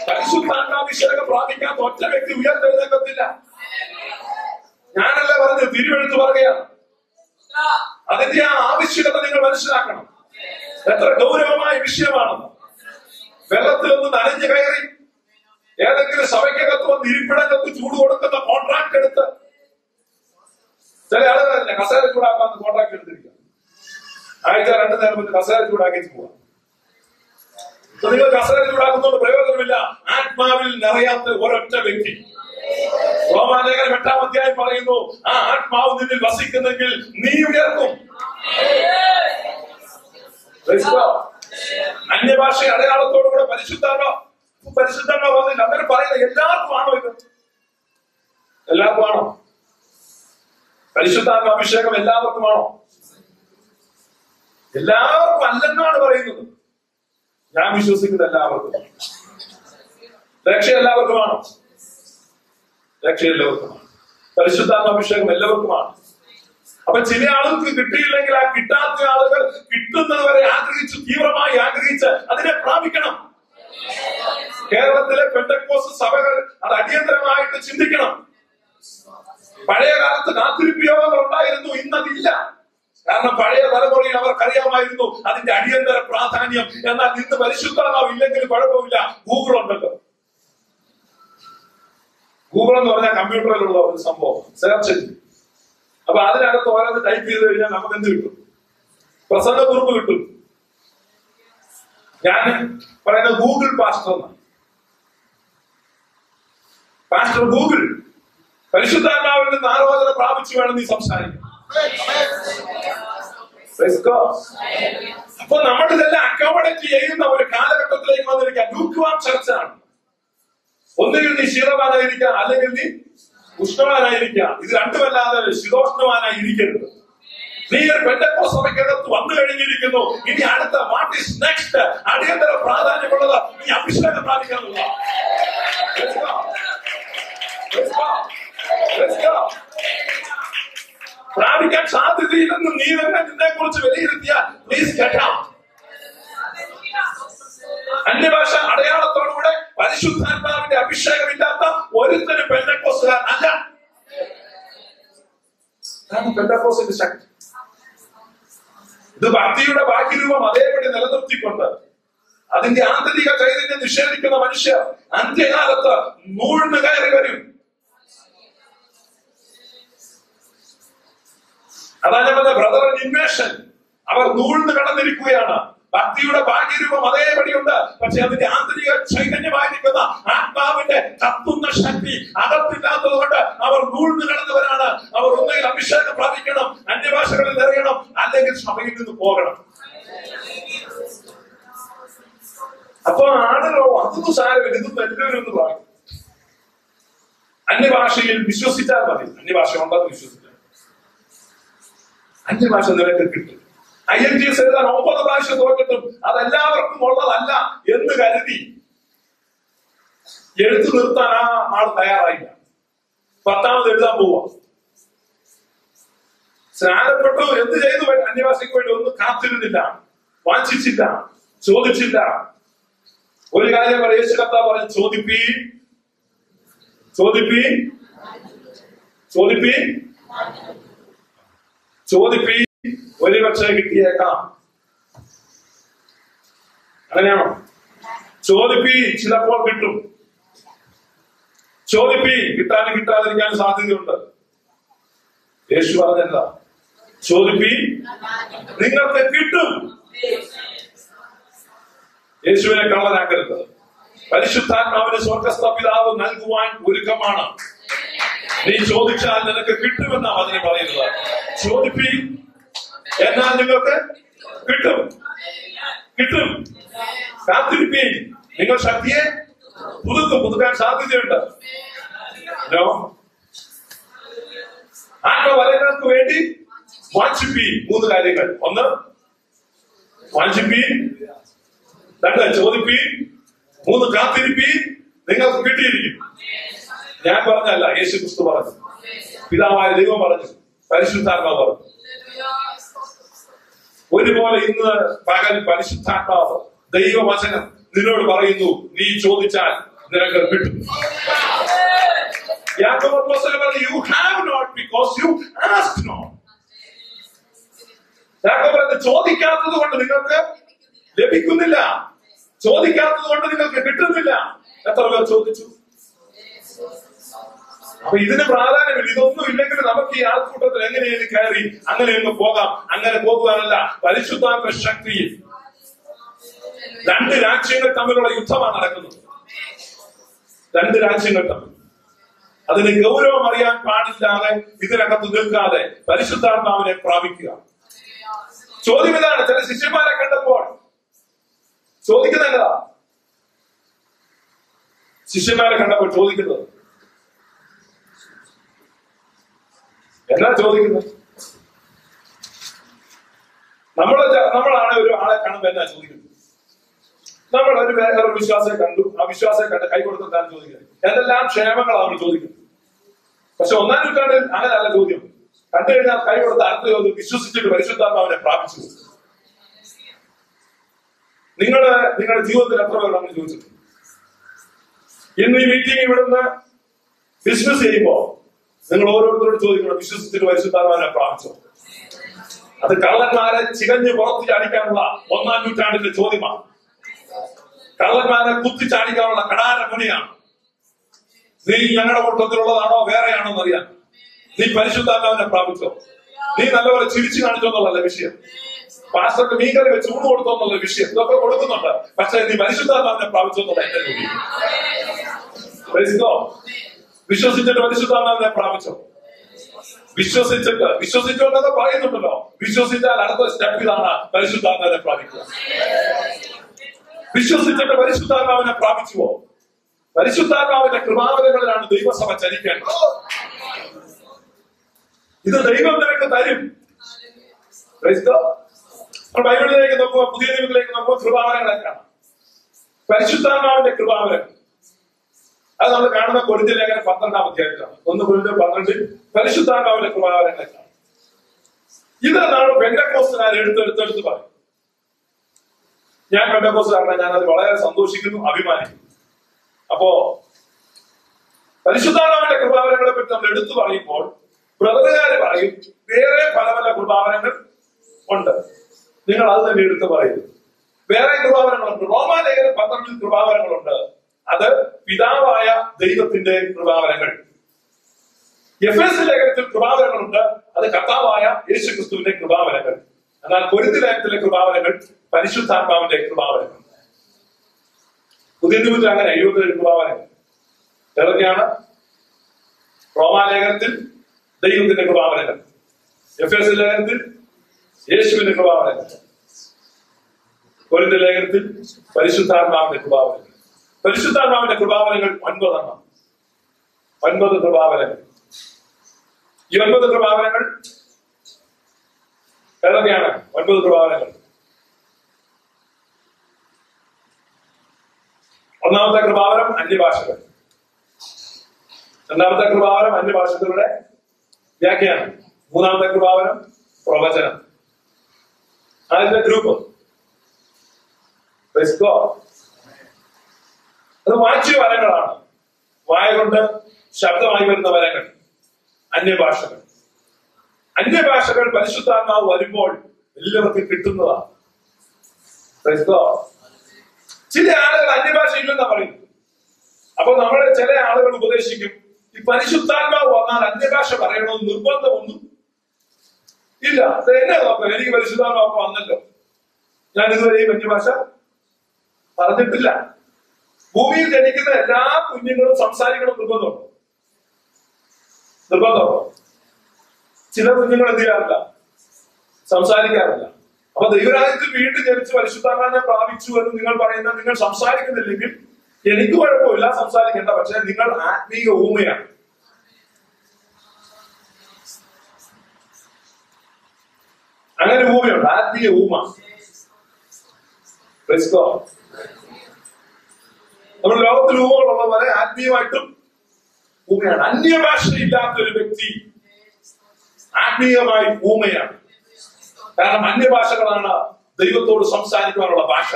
പരിശുദ്ധാത്മാഭിഷേകം പ്രാപിക്കാത്ത ഒറ്റ വ്യക്തി ഉയർത്തെഴുന്നേൽക്കത്തില്ല. ഞാനല്ല പറഞ്ഞത്, തിരുവെഴുത്ത് പറയുകയാണ്. അതിന്റെ ആ ആവശ്യകത നിങ്ങൾ മനസ്സിലാക്കണം. എത്ര ഗൗരവമായ വിഷയമാണെന്ന്. വെള്ളത്തിൽ ഒന്ന് നനഞ്ഞു കയറി ഏതെങ്കിലും സഭയ്ക്കകത്ത് വന്ന് ഇരിപ്പിടങ്ങൾക്ക് ചൂട് കൊടുക്കുന്ന കോൺട്രാക്ട് എടുത്ത്, ചില ആളുകളല്ല കസേര ചൂടാക്കാന്ന് കോൺട്രാക്ട് എടുത്തിരിക്കുക, ആഴ്ച 2 നേരം കസേര ചൂടാക്കി പോവാം. നിങ്ങൾ കസേര ചൂടാക്കുന്നതുകൊണ്ട് പ്രയോജനമില്ല. ആത്മാവിൽ നിറയാത്ത ഒരൊറ്റ വ്യക്തി. റോമാലേഖനം 8-ാം അധ്യായം പറയുന്നു, ആ ആത്മാവ് നിന്നിൽ വസിക്കുന്നെങ്കിൽ നീ ഉയർക്കും. അന്യഭാഷ അടയാളത്തോടുകൂടെ പരിശുദ്ധാത്മാവ് വന്നില്ല. അങ്ങനെ പറയുന്നത് എല്ലാവർക്കും ആണോ? ഇത് എല്ലാവർക്കും ആണോ? പരിശുദ്ധാത്മ അഭിഷേകം എല്ലാവർക്കും ആണോ? എല്ലാവർക്കും അല്ലെന്നാണ് പറയുന്നത്. ഞാൻ വിശ്വസിക്കുന്നത് എല്ലാവർക്കും. രക്ഷ എല്ലാവർക്കുമാണോ? രക്ഷ എല്ലാവർക്കുമാണ്. പരിശുദ്ധാത്മ അഭിഷേകം എല്ലാവർക്കുമാണ്. അപ്പൊ ചില ആളുകൾക്ക് കിട്ടിയില്ലെങ്കിൽ ആ കിട്ടാത്ത ആളുകൾ കിട്ടുന്നത് വരെ ആഗ്രഹിച്ച്, തീവ്രമായി ആഗ്രഹിച്ച് അതിനെ പ്രാപിക്കണം. കേരളത്തിലെ പെന്തക്കോസ്ത് സഭകൾ അത് അടിയന്തരമായിട്ട് ചിന്തിക്കണം. പഴയ കാലത്ത് കാത്തിരിപ്പ് യോഗങ്ങൾ ഉണ്ടായിരുന്നു, ഇന്നതില്ല. കാരണം പഴയ തലമുറയിൽ അവർക്കറിയാമായിരുന്നു അതിന്റെ അടിയന്തര പ്രാധാന്യം. എന്നാൽ ഇന്ന് പരിശുദ്ധാത്മാവ് ഇല്ലെങ്കിൽ കുഴപ്പമില്ല, ഗൂഗിൾ ഉണ്ടല്ലോ. ഗൂഗിൾ എന്ന് പറഞ്ഞാൽ കമ്പ്യൂട്ടറിലുള്ള ഒരു സംഭവം, സെർച്ച് എഞ്ചിൻ. അപ്പൊ അതിനകത്ത് ഓരോന്ന് ടൈപ്പ് ചെയ്ത് കഴിഞ്ഞാൽ നമുക്ക് എന്ത് കിട്ടും? പ്രസംഗക്കുറിപ്പ് കിട്ടും. ഞാൻ പറയുന്നത് ഗൂഗിൾ പാസ്റ്റർ എന്നാണ്. പാസ്റ്റർ ഗൂഗിൾ പരിശുദ്ധാത്മാവിൽ നിന്ന് ആലോചന പ്രാപിച്ചു വേണം നീ സംസാരിക്കാൻ. അപ്പൊ നമ്മളിതെല്ലാം അക്കോമഡേറ്റ് ചെയ്യുന്ന ഒരു കാലഘട്ടത്തിലേക്ക് വന്നിരിക്കാൻ. ലൂക്ക്വാം ചർച്ചാണ്. ഒന്നുകിൽ നീ ശീതവാനായിരിക്കാം, അല്ലെങ്കിൽ നീ ഉഷ്ണവാനായിരിക്കാം. ഇത് രണ്ടുമല്ലാതെ ശീതോഷ്ണവാനായി ഇരിക്കരുത്. നീ ഒരു പെന്തക്കോസ്ത് സഭയ്ക്കകത്ത് വന്നു കഴിഞ്ഞിരിക്കുന്നു. ഇനി അടുത്ത വാട്ട് ഈസ് നെക്സ്റ്റ്? അടിയന്തര പ്രാധാന്യമുള്ളത് നീ അഭിഷേകം പ്രാപിക്കാനുള്ള. പ്രാപിക്കാൻ സാധ്യതയില്ലെന്ന് നീ തന്നെ നിന്നെ കുറിച്ച് വിലയിരുത്തിയാൽ പ്ലീസ് ഗെറ്റ് ഔട്ട്. അന്യഭാഷ അടയാളത്തോടുകൂടെ പരിശുദ്ധാത്മാവിന്റെ അഭിഷേകമില്ലാത്ത ഒരുത്തരും പെന്തക്കോസ്തുകാരൻ അല്ല. പെന്തക്കോസ്തിന്റെ ശക്തി ഇത് ഭക്തിയുടെ ബാഹ്യരൂപം അതേപടി നിലനിർത്തിക്കൊണ്ട് അതിന്റെ ആന്തരിക ചൈതന്യം നിഷേധിക്കുന്ന മനുഷ്യർ അന്ത്യകാലത്ത് നൂഴ്ന്നു കയറി വരും. അതാണ് പറഞ്ഞ ബ്രദർ ഇൻവേഷൻ. അവർ നൂഴ്ന്നു കടന്നിരിക്കുകയാണ്. ഭക്തിയുടെ ഭാഗ്യരൂപം അതേപടിയുണ്ട്, പക്ഷെ അതിന്റെ ആന്തരിക ചൈതന്യമായിരിക്കുന്ന ആത്മാവിന്റെ കത്തുന്ന ശക്തി അകത്തില്ലാത്തത് കൊണ്ട് അവർ നൂഴ്ന്നു കടന്നവരാണ്. അവർ ഒന്നുകിൽ അഭിഷേകം പ്രാപിക്കണം, അന്യഭാഷകളിൽ നിറയണം, അല്ലെങ്കിൽ സഭയിൽ നിന്ന് പോകണം. അപ്പൊ ആളുകളോ അതൊന്നും സാരമില്ല, ഇതൊന്നും എല്ലാവരും ഒന്ന് പറയും. അന്യഭാഷയിൽ വിശ്വസിച്ചാൽ മതി. അന്യഭാഷ ഉണ്ടെന്ന് വിശ്വസിച്ചാൽ അന്യഭാഷ നിനക്ക് കിട്ടും. IELTS എഴുതാൻ 9 പ്രാവശ്യം തോറ്റിട്ടും അതെല്ലാവർക്കും ഉള്ളതല്ല എന്ന് കരുതി എഴുത്തു നിർത്താൻ ആ ആൾ തയ്യാറായില്ല. 10ാമത് എഴുതാൻ പോവാ. സ്നാനപ്പെട്ടു, എന്ത് ചെയ്തു? അന്യഭാഷയ്ക്ക് വേണ്ടി ഒന്നും കാത്തിരുന്നില്ല, വാഞ്ചിച്ചില്ല, ചോദിച്ചില്ല. ഒരു കാര്യം യേശു കർത്താവ് പറഞ്ഞു, ചോദിപ്പീ ഒരുപക്ഷെ കിട്ടിയേക്കാം. അങ്ങനെയാണോ? ചോദിപ്പീ, ചിലപ്പോൾ കിട്ടും. ചോദിപ്പീ, കിട്ടാനും കിട്ടാതിരിക്കാനും സാധ്യതയുണ്ട്. യേശു പറഞ്ഞല്ല, ചോദിപ്പീ നിങ്ങൾക്ക് കിട്ടും. യേശുവിനെ കള്ളനാക്കരുത്. പരിശുദ്ധാത്മാവിന് സ്വർഗ്ഗസ്ഥ പിതാവ് നൽകുവാൻ ഒരുക്കമാണ്. നീ ചോദിച്ചാൽ നിനക്ക് കിട്ടുമെന്നാണ് അതിന് പറയുന്നത്. ചോദിപ്പീൻ, എന്നാൽ നിങ്ങൾക്ക് കിട്ടും. കിട്ടും. കാത്തിരിപ്പീൻ, നിങ്ങൾ ശക്തിയെ പുതുക്കാൻ സാധ്യതയുണ്ട്. ആത്മവരങ്ങൾക്ക് വേണ്ടി വാഞ്ചിപ്പീൻ. 3 കാര്യങ്ങൾ. 1 വാഞ്ചിപ്പീൻ, 2 ചോദിപ്പീൻ, 3 കാത്തിരിപ്പീൻ, നിങ്ങൾക്ക് കിട്ടിയിരിക്കും. ഞാൻ പറഞ്ഞല്ല, യേശു ക്രിസ്തു പറഞ്ഞു, പിതാവായ ദൈവം പറഞ്ഞു, പരിശുദ്ധാത്മാവ് പറഞ്ഞു. ഒരുപോലെ ഇന്ന് പകൽ പരിശുദ്ധാത്മാവ് ദൈവവചനം നിന്നോട് പറയുന്നു, നീ ചോദിച്ചാൽ നിനക്ക് കിട്ടും. യാക്കോബ് അപ്പോസ്തലൻ പറഞ്ഞു, you have not because you ask not. യാക്കോബ് പറഞ്ഞു, ചോദിക്കാത്തത് കൊണ്ട് നിങ്ങൾക്ക് ലഭിക്കുന്നില്ല, ചോദിക്കാത്തത് കൊണ്ട് നിങ്ങൾക്ക് കിട്ടുന്നില്ല. എത്ര പേർ ചോദിച്ചു? അപ്പൊ ഇതിന് പ്രാധാന്യമില്ല. ഇതൊന്നും ഇല്ലെങ്കിൽ നമുക്ക് ഈ ആൾക്കൂട്ടത്തിൽ എങ്ങനെയാണ് കയറി അങ്ങനെയൊന്ന് പോകാം. അങ്ങനെ പോകുവാനല്ല, പരിശുദ്ധാത്മ ശക്തിയിൽ 2 രാജ്യങ്ങൾ തമ്മിലുള്ള യുദ്ധമാണ് നടക്കുന്നത്. 2 രാജ്യങ്ങൾ തമ്മിൽ. അതിന് ഗൗരവം അറിയാൻ പാടില്ലാതെ ഇതിനകത്ത് നിൽക്കാതെ പരിശുദ്ധാത്മാവിനെ പ്രാപിക്കുക. ചോദ്യം ഇതാണ്, ചില ശിഷ്യന്മാരെ കണ്ടപ്പോൾ ചോദിക്കുന്നത് എന്നതാ? ശിഷ്യന്മാരെ കണ്ടപ്പോൾ ചോദിക്കുന്നത് എന്നാ ചോദിക്കുന്നത്? നമ്മളാണ് ഒരു ആളെ കാണുമ്പോൾ എന്നാ ചോദിക്കുന്നത്? നമ്മൾ ഒരു വേറെ വിശ്വാസത്തെ കണ്ടു, ആ വിശ്വാസത്തെ കണ്ട് കൈ കൊടുത്തിട്ടാണ് ചോദിക്കുന്നത്. എന്തെല്ലാം ക്ഷേമങ്ങളാണ് നമ്മൾ ചോദിക്കുന്നത്. പക്ഷെ 1-ാം നൂറ്റാണ്ടിൽ അങ്ങനെയല്ല ചോദ്യം. കണ്ടു കഴിഞ്ഞാൽ കൈ കൊടുത്ത അടുത്ത ചോദ്യം, വിശ്വസിച്ചിട്ട് പരിശുദ്ധാത്മാവിനെ പ്രാപിച്ചു. നിങ്ങളുടെ ജീവിതത്തിൽ എത്ര പേർ നമ്മൾ ചോദിച്ചിട്ടുണ്ട്? ഇന്ന് ഈ മീറ്റിംഗ് ഇവിടുന്ന് ഡിസ്മിസ് ചെയ്യുമ്പോ നിങ്ങൾ ഓരോരുത്തരോട് ചോദിക്കണം, വിശ്വസിച്ചിട്ട് പരിശുദ്ധാത്മാവിനെ പ്രാപിച്ചോ? അത് കള്ളന്മാരെ ചികഞ്ഞ് പുറത്തു ചാടിക്കാനുള്ള 1-ാം നൂറ്റാണ്ടിന്റെ ചോദ്യമാണ്. കള്ളന്മാരെ കുത്തിച്ചാടിക്കാനുള്ള കടാര മുനിയാണ്. നീ ഞങ്ങളുടെ കൂട്ടത്തിലുള്ളതാണോ വേറെയാണോ എന്നറിയാൻ. നീ പരിശുദ്ധാത്മാവിനെ പ്രാപിച്ചോ? നീ നല്ലപോലെ ചിരിച്ചു കാണിച്ചോ എന്നുള്ളതല്ല വിഷയം. പാസ്റ്റർക്ക് മീൻകറി വെച്ച് ഊണ് കൊടുത്തോ എന്നുള്ള വിഷയം. ഇതൊക്കെ കൊടുക്കുന്നുണ്ട്. പക്ഷെ നീ പരിശുദ്ധാത്മാവിനെ പ്രാപിച്ചോ എന്നുള്ള എന്റെ ചോദ്യം. വിശ്വസിച്ചിട്ട് പരിശുദ്ധാത്മാവിനെ പ്രാപിച്ചോ? വിശ്വസിച്ചോ എന്നൊക്കെ പറയുന്നുണ്ടല്ലോ. വിശ്വസിച്ചാൽ അടുത്ത സ്റ്റെപ്പ് ഇതാണ്, പരിശുദ്ധാത്മാവിനെ പ്രാപിക്കുക. വിശ്വസിച്ചിട്ട് പരിശുദ്ധാത്മാവിനെ പ്രാപിച്ചുവോ? പരിശുദ്ധാത്മാവിന്റെ കൃപാവരങ്ങളിലാണ് ദൈവസഭ ചരിക്കേണ്ടത്. ഇത് ദൈവം നിനക്ക് തരും. ബൈബിളിലേക്ക് നോക്കുമ്പോൾ, പുതിയ നിയമത്തിലേക്ക് നോക്കുമ്പോൾ കൃപാവരങ്ങളൊക്കെയാണ്. പരിശുദ്ധാത്മാവിന്റെ കൃപാവരങ്ങൾ അത് നമ്മൾ കാണുന്ന കൊരിന്ത്യർ ലേഖനം 12-ാം അധ്യായത്തിലാണ്. 1 കൊരിന്ത്യർ 12 പരിശുദ്ധാത്മാവിന്റെ കൃപാവരങ്ങളൊക്കെയാണ്. ഇത് നമ്മൾ പെന്തക്കോസ്തുകാർ എടുത്തെടുത്ത് പറയും. ഞാൻ പെന്തക്കോസ്തുകാരനാണ്, ഞാൻ അത് വളരെ സന്തോഷിക്കുന്നു, അഭിമാനിക്കുന്നു. അപ്പോ പരിശുദ്ധാത്മാവിന്റെ കൃപാവരങ്ങളെ പറ്റി നമ്മൾ എടുത്തു പറയുമ്പോൾ ബ്രദറുകാര് പറയും വേറെ പല പല കൃപാവരങ്ങൾ ഉണ്ട്, നിങ്ങൾ അത് തന്നെ എടുത്ത് പറയുന്നു. വേറെ കൃപാവരങ്ങളുണ്ട്. റോമാലേഖനം 12 കൃപാവരങ്ങളുണ്ട്. അത് പിതാവായ ദൈവത്തിന്റെ കൃപാവരങ്ങൾ. എഫേസ്യ ലേഖനത്തിൽ കൃപാവരങ്ങളുണ്ട്. അത് കർത്താവായ യേശു ക്രിസ്തുവിന്റെ കൃപാവരങ്ങൾ. എന്നാൽ കൊരിന്ത്യർ ലേഖനത്തിലെ കൃപാവരങ്ങൾ പരിശുദ്ധാത്മാവിന്റെ കൃപാവരങ്ങൾ. പുതിയ നിയമത്തിൽ അങ്ങനെ 77 കൃപാവരങ്ങൾ. ഏതൊക്കെയാണ്? റോമാലേഖനത്തിൽ ദൈവത്തിന്റെ കൃപാവരങ്ങൾ, എഫേസ്യ ലേഖനത്തിൽ യേശുവിന്റെ കൃപാവരങ്ങൾ, കൊരിന്ത്യർ ലേഖനത്തിൽ പരിശുദ്ധാത്മാവിന്റെ കൃപാവരങ്ങൾ. പരിശുദ്ധാത്മാവിന്റെ കൃപാവരങ്ങൾ 9 എണ്ണം. 9 കൃപാവരങ്ങൾ. ഈ 9 കൃപാവരങ്ങൾ ഏതൊക്കെയാണ്? 9 കൃപാവരങ്ങൾ. ഒന്നാമത്തെ കൃപാവരം അന്യഭാഷകൾ. രണ്ടാമത്തെ കൃപാവരം അന്യഭാഷകളുടെ വ്യാഖ്യാനം. മൂന്നാമത്തെ കൃപാവരം പ്രവചനം. ആദ്യത്തെ ഗ്രൂപ്പ് അത് വാച്യ വരങ്ങളാണ്. വായ കൊണ്ട് ശബ്ദമായി വരുന്ന വരങ്ങൾ അന്യഭാഷകൾ. അന്യഭാഷകൾ പരിശുദ്ധാത്മാവ് വരുമ്പോൾ എല്ലാവർക്കും കിട്ടുന്നതാണ്. ചില ആളുകൾ അന്യഭാഷ ഇല്ലെന്നാ പറയും. അപ്പൊ നമ്മളെ ചില ആളുകൾ ഉപദേശിക്കും, ഈ പരിശുദ്ധാത്മാവ് വന്നാൽ അന്യഭാഷ പറയണമെന്ന് നിർബന്ധമൊന്നും ഇല്ല. അത് എന്നെ നോക്കാം, എനിക്ക് പരിശുദ്ധാത്മാവ് വന്നല്ലോ, ഞാൻ ഇതുവരെയും അന്യഭാഷ പറഞ്ഞിട്ടില്ല. ഭൂമിയിൽ ജനിക്കുന്ന എല്ലാ കുഞ്ഞുങ്ങളും സംസാരിക്കണം നിർബന്ധമുണ്ടോ? നിർബന്ധമുണ്ടോ? ചില കുഞ്ഞുങ്ങൾ എന്ത് ചെയ്യാറില്ല, സംസാരിക്കാറില്ല. അപ്പൊ ദൈവരാജ്യത്തിൽ വീണ്ടും ജനിച്ച് പരിശുദ്ധാത്മാവിനെ പ്രാപിച്ചു എന്ന് നിങ്ങൾ പറയുന്ന നിങ്ങൾ സംസാരിക്കുന്നില്ലെങ്കിൽ എനിക്ക് കുഴപ്പമില്ല, സംസാരിക്കേണ്ട. പക്ഷെ നിങ്ങൾ ആത്മീയ ഊമയാണ്. അങ്ങനെ ഊമയുണ്ട്, ആത്മീയ ഊമ. നമ്മൾ ലോകത്തിൽ ഊമകളുള്ള പോലെ ആത്മീയമായിട്ടും ഊമയാണ്. അന്യഭാഷ ഇല്ലാത്തൊരു വ്യക്തി ആത്മീയമായി ഊമയാണ്. കാരണം അന്യഭാഷകളാണ് ദൈവത്തോട് സംസാരിക്കുവാനുള്ള ഭാഷ.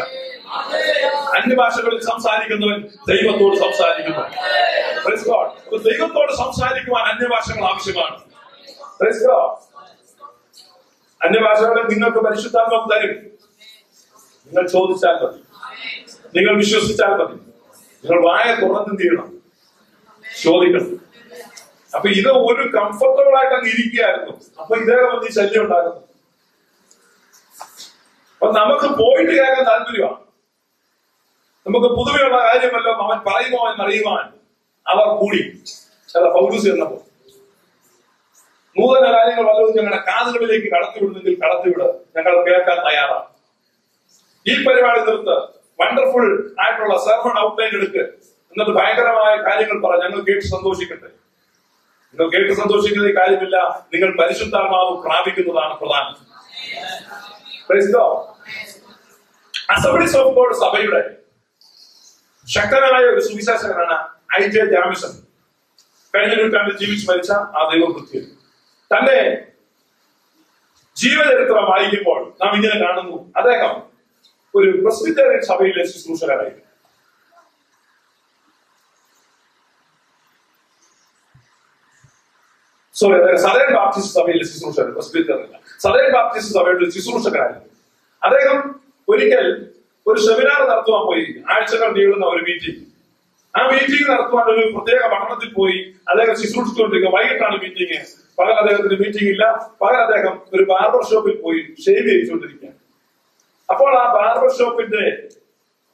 അന്യഭാഷകളിൽ സംസാരിക്കുന്നവൻ ദൈവത്തോട് സംസാരിക്കുന്നു. ദൈവത്തോട് സംസാരിക്കുവാൻ അന്യഭാഷകൾ ആവശ്യമാണ്. അന്യഭാഷകളെ നിങ്ങൾക്ക് പരിശുദ്ധാത്മാവ് തരും. നിങ്ങൾ ചോദിച്ചാൽ മതി, നിങ്ങൾ വിശ്വസിച്ചാൽ മതി. നിങ്ങൾ വായ തുറന്നു തീരണം, ചോദിക്കണം. അപ്പൊ ഇത് ഒരു കംഫർട്ടബിൾ ആയിട്ട് അങ്ങ് ഇരിക്കുകയായിരുന്നു. അപ്പൊ ഇതേപോലെ വന്ന് ഈ ശല്യം ഉണ്ടാകുന്നു. അപ്പൊ നമുക്ക് പോയിട്ട് കേൾക്കാൻ താല്പര്യമാണ്. നമുക്ക് പുതുമയുള്ള കാര്യമല്ലോ അവൻ പറയുമോ എന്നറിയുവാൻ അവർ കൂടി. ചില പൗലൂസ് എന്നപ്പോ നൂതന കാര്യങ്ങൾ വല്ലതും ഞങ്ങളുടെ കാതുകളിലേക്ക് കടത്തിവിടുന്നെങ്കിൽ കടത്തിവിട്, ഞങ്ങൾ കേൾക്കാൻ തയ്യാറാണ്. ഈ പരിപാടി നിർത്ത്, വണ്ടർഫുൾ ആയിട്ടുള്ള സെർമൺ ഔട്ട്ലൈൻ എടുക്ക്, എന്നിട്ട് ഭയങ്കരമായ കാര്യങ്ങൾ പറ, ഞങ്ങൾ കേട്ട് സന്തോഷിക്കട്ടെ. നിങ്ങൾ കേട്ട് സന്തോഷിക്കുന്ന കാര്യമില്ല, നിങ്ങൾ പരിശുദ്ധാത്മാവ് പ്രാപിക്കുന്നതാണ് പ്രധാനം. അസംബ്ലീസ് ഓഫ് ഗോഡ് സഭയുടെ ശക്തനായ ഒരു സുവിശേഷകനാണ് I.J. ജാമിസൺ. കഴിഞ്ഞ നൂറ്റാണ്ടിൽ ജീവിച്ചു മരിച്ച ആ ദൈവകൃത്യ തന്റെ ജീവചരിത്രം വായിക്കുമ്പോൾ നാം ഇങ്ങനെ കാണുന്നു. അദ്ദേഹം ഒരു പ്രസ്ബിറ്റേറിയൻ സഭയിലെ ശുശ്രൂഷകനായിരുന്നു. സദേൺ ബാപ്റ്റിസ്റ്റ് സഭയിലെ ശുശ്രൂഷകൻ, പ്രസ്ബിറ്റേറിയൻ സദേൺ ബാപ്റ്റിസ്റ്റ് സഭയുടെ ശുശ്രൂഷകനായിരുന്നു. അദ്ദേഹം ഒരിക്കൽ ഒരു സെമിനാർ നടത്തുവാൻ പോയി. ആഴ്ചകൾ നീളുന്ന ഒരു മീറ്റിംഗ്. ആ മീറ്റിംഗ് നടത്തുവാൻ ഒരു പ്രത്യേക പഠനത്തിൽ പോയി അദ്ദേഹം ശുശ്രൂഷിച്ചുകൊണ്ടിരിക്കുക. വൈകിട്ടാണ് മീറ്റിംഗ്. പകൽ അദ്ദേഹത്തിന് മീറ്റിംഗ് ഇല്ല. പകൽ അദ്ദേഹം ഒരു ബാർബർ ഷോപ്പിൽ പോയി ഷേവ് ചെയ്തുകൊണ്ടിരിക്കുക. അപ്പോൾ ആ ബാർബർ ഷോപ്പിന്റെ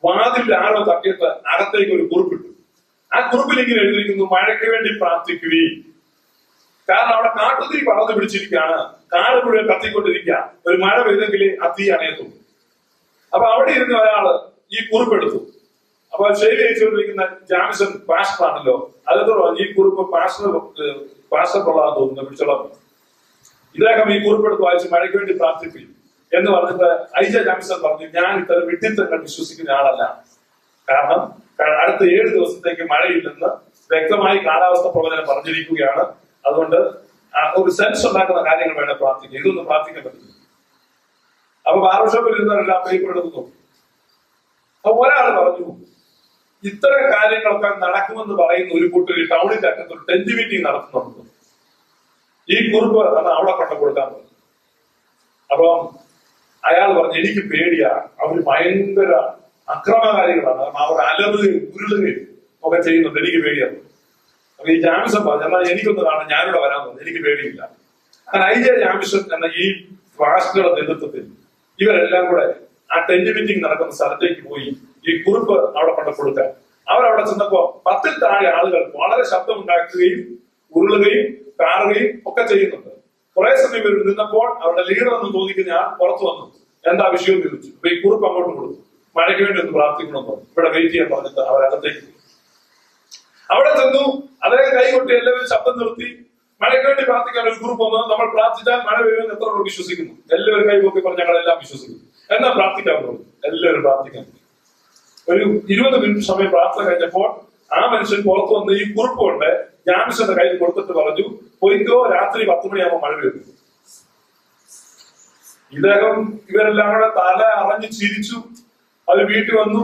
വാതിൽ ആരോ തട്ടിയിട്ട് അകത്തേക്ക് ഒരു കുറിപ്പിട്ടു. ആ കുറിപ്പിൽ ഇങ്ങനെ എഴുതിയിരിക്കുന്നു, മഴയ്ക്ക് വേണ്ടി പ്രാർത്ഥിക്കുകയും. കാരണം അവിടെ കാട്ടുതീ പടർന്നു പിടിച്ചിരിക്കുകയാണ്, കാട് മുഴുവൻ കത്തിക്കൊണ്ടിരിക്കുക. ഒരു മഴ പെയ്തെങ്കിൽ ആ തീ അണയത്തുള്ളൂ. അപ്പൊ അവിടെ ഇരുന്ന ഒരാള് ഈ കുറിപ്പെടുത്തു. അപ്പൊ ഷേവ് ചെയ്തുകൊണ്ടിരിക്കുന്ന ജാമിസൺ പാസ്റ്റർ ആണല്ലോ, അതോട് ഈ കുറിപ്പ് പാസ്റ്റർക്കുള്ളതാന്ന് തോന്നുന്നു, പിടിച്ചോളാം. ഇദ്ദേഹം ഈ കുറിപ്പെടുത്ത് വായിച്ച് മഴയ്ക്ക് വേണ്ടി പ്രാർത്ഥിപ്പിക്കും എന്ന് പറഞ്ഞിട്ട് I.J. ജാമിസൺ പറഞ്ഞു, ഞാൻ ഇത്തരം വിഡ്ഢിത്തങ്ങൾ വിശ്വസിക്കുന്ന ആളല്ല. കാരണം അടുത്ത 7 ദിവസത്തേക്ക് മഴയില്ലെന്ന് വ്യക്തമായി കാലാവസ്ഥ പ്രവചനം പറഞ്ഞിരിക്കുകയാണ്. അതുകൊണ്ട് ഒരു സെൻസ് ഉണ്ടാക്കുന്ന കാര്യങ്ങൾ വേണം പ്രാർത്ഥിക്കുക. ഇതൊന്നും പ്രാർത്ഥിക്കാൻ പറ്റില്ല. അപ്പൊ ബാർബർ ഷോപ്പിൽ ഇരുന്നവരെല്ലാം പേപ്പർ എടുത്ത് നോക്കി. അപ്പൊ ഒരാൾ പറഞ്ഞു, ഇത്തരം കാര്യങ്ങളൊക്കെ നടക്കുമെന്ന് പറയുന്ന ഒരു കൂട്ടർ ഈ ടൗണിന്റെ അറ്റത്ത് ഒരു ടെന്റ് മീറ്റിംഗ് നടത്തുന്നുണ്ട്. ഈ കുറിപ്പ് അവിടെ കൊണ്ടു കൊടുക്കാൻ പറഞ്ഞു. അപ്പം അയാൾ പറഞ്ഞു, എനിക്ക് പേടിയാ, അവര് ഭയങ്കര അക്രമകാരികളാണ്, അവർ അലറുകയും ഉരുളുകയും ഒക്കെ ചെയ്യുന്നുണ്ട്, എനിക്ക് പേടിയാണ്. അപ്പൊ ഈ ജാമിസൺ പറഞ്ഞു, എന്നാൽ എനിക്കൊന്ന് കാണാൻ ഞാനിവിടെ വരാൻ തോന്നുന്നു, എനിക്ക് പേടിയില്ല. അങ്ങനെ I.J. ജാമിസൺ എന്ന ഈ പാസ്റ്ററുടെ നേതൃത്വത്തിൽ ഇവരെല്ലാം കൂടെ ആ ടെന്റ് മീറ്റിംഗ് നടക്കുന്ന സ്ഥലത്തേക്ക് പോയി ഈ കുറിപ്പ് അവിടെ കൊണ്ടു കൊടുക്കാൻ. അവരവിടെ ചെന്നപ്പോ 10-ൽ താഴെ ആളുകൾ വളരെ ശബ്ദം ഉണ്ടാക്കുകയും ഉരുളുകയും കാറുകയും ഒക്കെ ചെയ്യുന്നുണ്ട്. കുറെ സമയം ഇവർ നിന്നപ്പോൾ അവരുടെ ലീഡർ എന്ന് തോന്നിക്കുന്ന ആൾ പുറത്തു വന്നു. എന്താ വിഷയം ചോദിച്ചു. അപ്പൊ ഈ കുറിപ്പ് അങ്ങോട്ട് കൊടുത്തു. മഴയ്ക്ക് വേണ്ടി ഒന്ന് പ്രാർത്ഥിക്കണമെന്ന് പറഞ്ഞു. ഇവിടെ വെയിറ്റ് ചെയ്യാൻ പറഞ്ഞിട്ട് അവരകത്തേക്ക് പോയി. അവിടെ ചെന്നു. അദ്ദേഹം കൈകൊട്ടി എല്ലാവരും ശബ്ദം നിർത്തി. മഴയ്ക്ക് വേണ്ടി പ്രാർത്ഥിക്കാൻ ഒരു ഗ്രൂപ്പ് വന്നു. നമ്മൾ പ്രാർത്ഥിച്ചാൽ മഴ പെയ്യുമെന്ന് എത്ര പേർ വിശ്വസിക്കുന്നു? എല്ലാവരും കൈകൊട്ടി പറഞ്ഞ് ഞങ്ങളെല്ലാം വിശ്വസിക്കുന്നു. എന്നാ പ്രാർത്ഥിക്കാൻ പോകുന്നു. എല്ലാവരും പ്രാർത്ഥിക്കാൻ. ഒരു 20 മിനിറ്റ് സമയം പ്രാർത്ഥന കഴിഞ്ഞപ്പോൾ ആ മനുഷ്യൻ പുറത്തു വന്ന് ഈ കുറിപ്പ് കൊണ്ട് ജാമിസന്റെ കയ്യിൽ കൊടുത്തിട്ട് പറഞ്ഞു, പോയിക്കോ, രാത്രി 10 മണിയാകുമ്പോൾ മഴ പെയ്തു. ഇദ്ദേഹം ഇവരെല്ലാം കൂടെ തല അറിഞ്ഞ് ചിരിച്ചു. അത് വീട്ടിൽ വന്നു.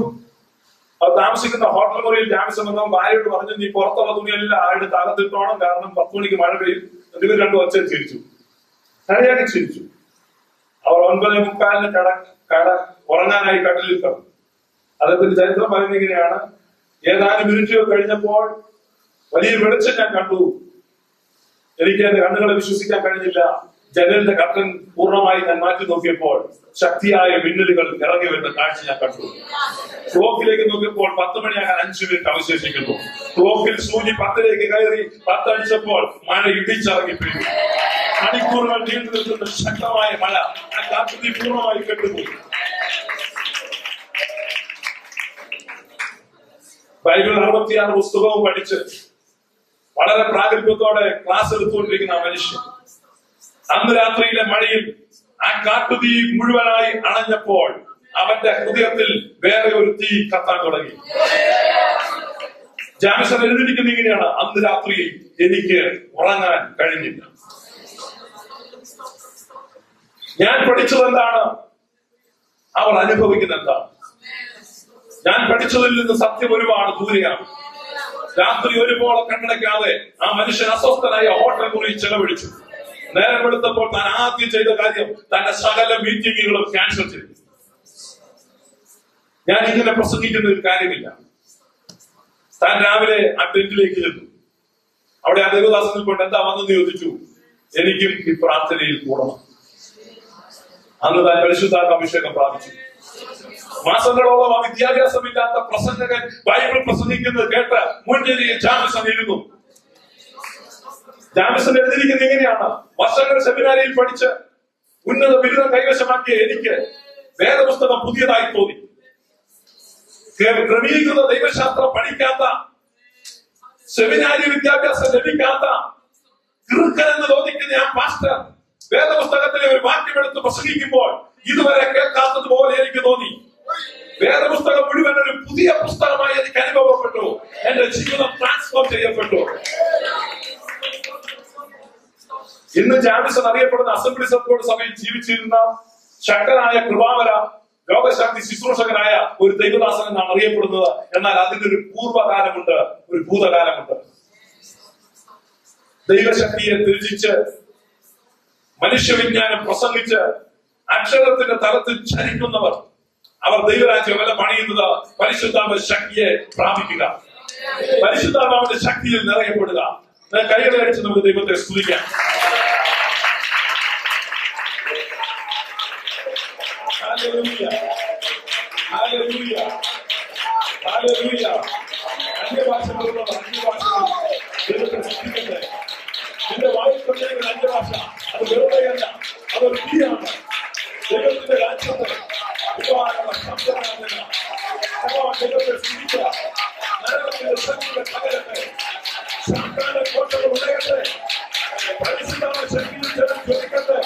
അത് താമസിക്കുന്ന ഹോട്ടൽ മുറിയിൽ ജാമിസൺ വന്ന ഭാര്യയോട് പറഞ്ഞു, നീ പുറത്തുള്ള തുണിയെല്ലാം ആരുടെ തകത്തിട്ടോണം, കാരണം 10 മണിക്ക് മഴ പെയ്യും. ഇവർ രണ്ടും ഒച്ച ചിരിച്ചു, കളിയാക്കി ചിരിച്ചു. അവർ 9:45 ഉറങ്ങാനായി കട്ടിലിൽ കിടന്നു. അദ്ദേഹത്തിന്റെ ചരിത്രം പറയുന്നത് ഇങ്ങനെയാണ്, ഏതാനും മിനിറ്റുകൾ കഴിഞ്ഞപ്പോൾ വലിയ വെളിച്ചം ഞാൻ കണ്ടു. എനിക്ക് എന്റെ കണ്ണുകളെ വിശ്വസിക്കാൻ കഴിഞ്ഞില്ല. ജനലിന്റെ കർട്ടൻ പൂർണ്ണമായി ഞാൻ മാറ്റി നോക്കിയപ്പോൾ ശക്തിയായ മിന്നലുകൾ ഇറങ്ങി വരുന്ന കാഴ്ച ഞാൻ കണ്ടു. ക്ലോക്കിലേക്ക് നോക്കിയപ്പോൾ 10 മണിയാകാൻ 5 മിനിറ്റ് അവശേഷിക്കുന്നു. ക്ലോക്കിൽ സൂചി 10ലേക്ക് കയറി 10 അടിച്ചപ്പോൾ മഴ ഇടിച്ചിറങ്ങി പെയ്തു. മണിക്കൂറുകൾ നീണ്ടു നിൽക്കുന്ന ശക്തമായ മഴ, ആ കാട്ടുതീ പൂർണ്ണമായി കെട്ടുപോയി. ബൈബിൾ 66 പുസ്തകവും പഠിച്ച് വളരെ പ്രാഗൽഭ്യത്തോടെ ക്ലാസ് എടുത്തുകൊണ്ടിരിക്കുന്ന ആ മനുഷ്യൻ അന്ന് രാത്രിയിലെ മഴയിൽ ആ കാട്ടുതീ മുഴുവനായി അണഞ്ഞപ്പോൾ അവന്റെ ഹൃദയത്തിൽ വേറെ ഒരു തീ കത്താൻ തുടങ്ങി. ജാമിസൺ എഴുതിയിരിക്കുന്ന ഇങ്ങനെയാണ്: അന്ന് രാത്രി എനിക്ക് ഉറങ്ങാൻ കഴിഞ്ഞില്ല. ഞാൻ പഠിച്ചത് എന്താണ്? അവർ അനുഭവിക്കുന്ന എന്താണ്? ഞാൻ പഠിച്ചതിൽ നിന്ന് സത്യം ഒരുപാട് ദൂരെയാണ്. രാത്രി ഒരുപോലെ കണ്ണടയ്ക്കാതെ ആ മനുഷ്യൻ അസ്വസ്ഥനായ ഹോട്ടൽ മുറി ചെലവഴിച്ചു. നേരം വെളുത്തപ്പോൾ താൻ ആദ്യം ചെയ്ത കാര്യം തന്റെ സകല മീറ്റിങ്ങുകളും ക്യാൻസൽ ചെയ്തു. ഞാൻ ഇങ്ങനെ പ്രസംഗിക്കുന്ന ഒരു കാര്യമില്ല. താൻ രാവിലെ ആ ടെന്റിലേക്ക് ചെന്നു. അവിടെ ആ ദേവദാസനിൽ കൊണ്ട് എന്താ വന്നെന്ന് ചോദിച്ചു. എനിക്കും ഈ പ്രാർത്ഥനയിൽ കൂടണം. അന്ന് താൻ പരിശുദ്ധാത്മാഭിഷേകം പ്രാപിച്ചു. മാസങ്ങളോളം ആ വിദ്യാഭ്യാസമില്ലാത്ത പ്രസംഗകൻ ബൈബിൾ പ്രസംഗിക്കുന്നത് കേട്ട് മുൻനിരയിൽ ജാമിസൺ ഇരുന്നു. ജാമിസൺ എഴുതിയിരിക്കുന്നത് ഇങ്ങനെയാണ്: വർഷങ്ങൾ സെമിനാരിയിൽ പഠിച്ച് ഉന്നത ബിരുദം കൈവശമാക്കിയ എനിക്ക് വേദപുസ്തകം പുതിയതായി തോന്നി. ക്രമീകൃത ദൈവശാസ്ത്രം പഠിക്കാത്ത, സെമിനാരി വിദ്യാഭ്യാസം ലഭിക്കാത്ത കിറുക്കൻ എന്ന് തോന്നിക്കുന്ന ആ പാസ്റ്റർ വേദപുസ്തകത്തിലെ ഒരു വാക്യമെടുത്ത് പ്രസംഗിക്കുമ്പോൾ ഇതുവരെ കേൾക്കാത്തതുപോലെ എനിക്ക് തോന്നി. വേദപുസ്തകം മുഴുവൻ ഒരു പുതിയ പുസ്തകമായി എനിക്ക് അനുഭവപ്പെട്ടു. എന്റെ ജീവിതം ട്രാൻസ്ഫോം ചെയ്യപ്പെട്ടു. ഇന്ന് ജാമിസൺ അറിയപ്പെടുന്ന അസംബ്ലീസ് ഓഫ് ഗോഡ് സഭയിൽ ജീവിച്ചിരുന്ന ശക്തനായ കൃപാവര രോഗശാന്തി ശുശ്രൂഷകനായ ഒരു ദൈവദാസൻ എന്നാണ് അറിയപ്പെടുന്നത്. എന്നാൽ അതിനൊരു പൂർവ്വകാലമുണ്ട്, ഒരു ഭൂതകാലമുണ്ട്. ദൈവശക്തിയെ ത്യജിച്ച് മനുഷ്യവിജ്ഞാനം പ്രസംഗിച്ച് അക്ഷരത്തിന്റെ തലത്തിൽ ചരിക്കുന്നവർ, അവർ ദൈവരാജ്യം വല്ല പണിയുന്നത് പരിശുദ്ധാത്മ ശക്തിയെ പ്രാപിക്കുക, പരിശുദ്ധാത്മാവിന്റെ ശക്തിയിൽ നിറയപ്പെടുക. കൈകളെ അടിച്ച് നമുക്ക് ദൈവത്തെ സ്തുതിക്കാം. Hallelujah, hallelujah, hallelujah. അന്യഭാഷകളുള്ള അന്യഭാഷകൾ ദൈവത്തെ സ്തുതിക്കട്ടെ. നിന്റെ വായിൽ കൊണ്ടിരിക്കുന്ന അന്യഭാഷ അത് വെറുതെയല്ല, അതൊരു തീയാണ്. ദൈവത്തിന്റെ രാജ്യത്തെ ഒരുപാടുള്ള ശബ്ദമാകുന്ന ദൈവത്തെ സ്തുതിക്കുക. നരകത്തിന്റെ ശക്തിയുടെ പകരത്തെ ശാന്താന്റെ കോട്ടകൾ ഉടയട്ടെ. പരിശുദ്ധമായ ശക്തിയിൽ ജനം ചോദിക്കട്ടെ.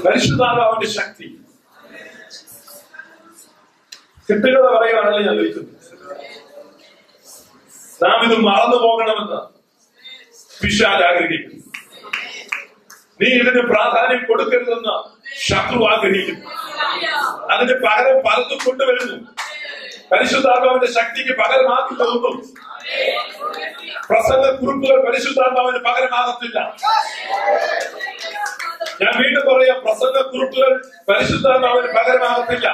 പരിശുദ്ധാത്മാവിന്റെ ശക്തി കിട്ടുകഥ പറയുകയാണല്ലോ ഞാൻ വിളിക്കുന്നത്. നാം ഇത് മറന്നു പോകണമെന്ന് പിശാച് ആഗ്രഹിക്കുന്നു. നീ ഇതിന് പ്രാധാന്യം കൊടുക്കരുതെന്ന് ശത്രു ആഗ്രഹിക്കുന്നു. അതിന് പകരം പലതും കൊണ്ടുവരുന്നു. പരിശുദ്ധാത്മാവിന്റെ ശക്തിക്ക് പകരമാകില്ല ഒന്നും. പ്രസംഗ കുറിപ്പുകൾ പരിശുദ്ധാത്മാവിന് പകരമാകത്തില്ല. ഞാൻ വീണ്ടും പറയാം, പ്രസംഗ കുറിപ്പുകൾ പരിശുദ്ധാത്മാവിന് പകരമാകത്തില്ല.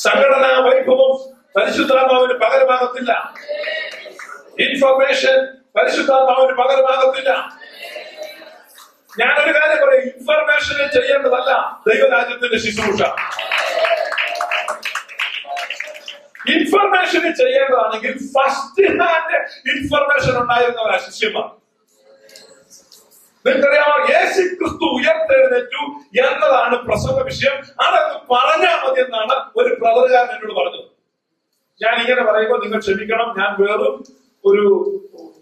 സംഘടനാ വൈഭവം പരിശുദ്ധാത്മാവിന് പകരമാകത്തില്ല. ഇൻഫർമേഷൻ പരിശുദ്ധാത്മാവിന് പകരമാകത്തില്ല. ഞാനൊരു കാര്യം പറയും, ഇൻഫർമേഷനെ ചെയ്യേണ്ടതല്ല ദൈവരാജ്യത്തിന്റെ ശുശ്രൂഷ. ഇൻഫർമേഷന് ചെയ്യേണ്ടതാണെങ്കിൽ ഫസ്റ്റ് ഹാൻഡ് ഇൻഫർമേഷൻ ഉണ്ടായിരുന്നവരാ ശിഷ്യന്മാർ. നിങ്ങൾക്കറിയാമോ, യേശു ക്രിസ്തു ഉയർത്തെഴുന്നേറ്റു എന്നതാണ് പ്രസംഗ വിഷയം. അതൊന്ന് പറഞ്ഞാൽ മതി എന്നാണ് ഒരു ബ്രദറുകാരൻ എന്നോട് പറഞ്ഞത്. ഞാൻ ഇങ്ങനെ പറയുമ്പോൾ നിങ്ങൾ ക്ഷമിക്കണം, ഞാൻ വേറും ഒരു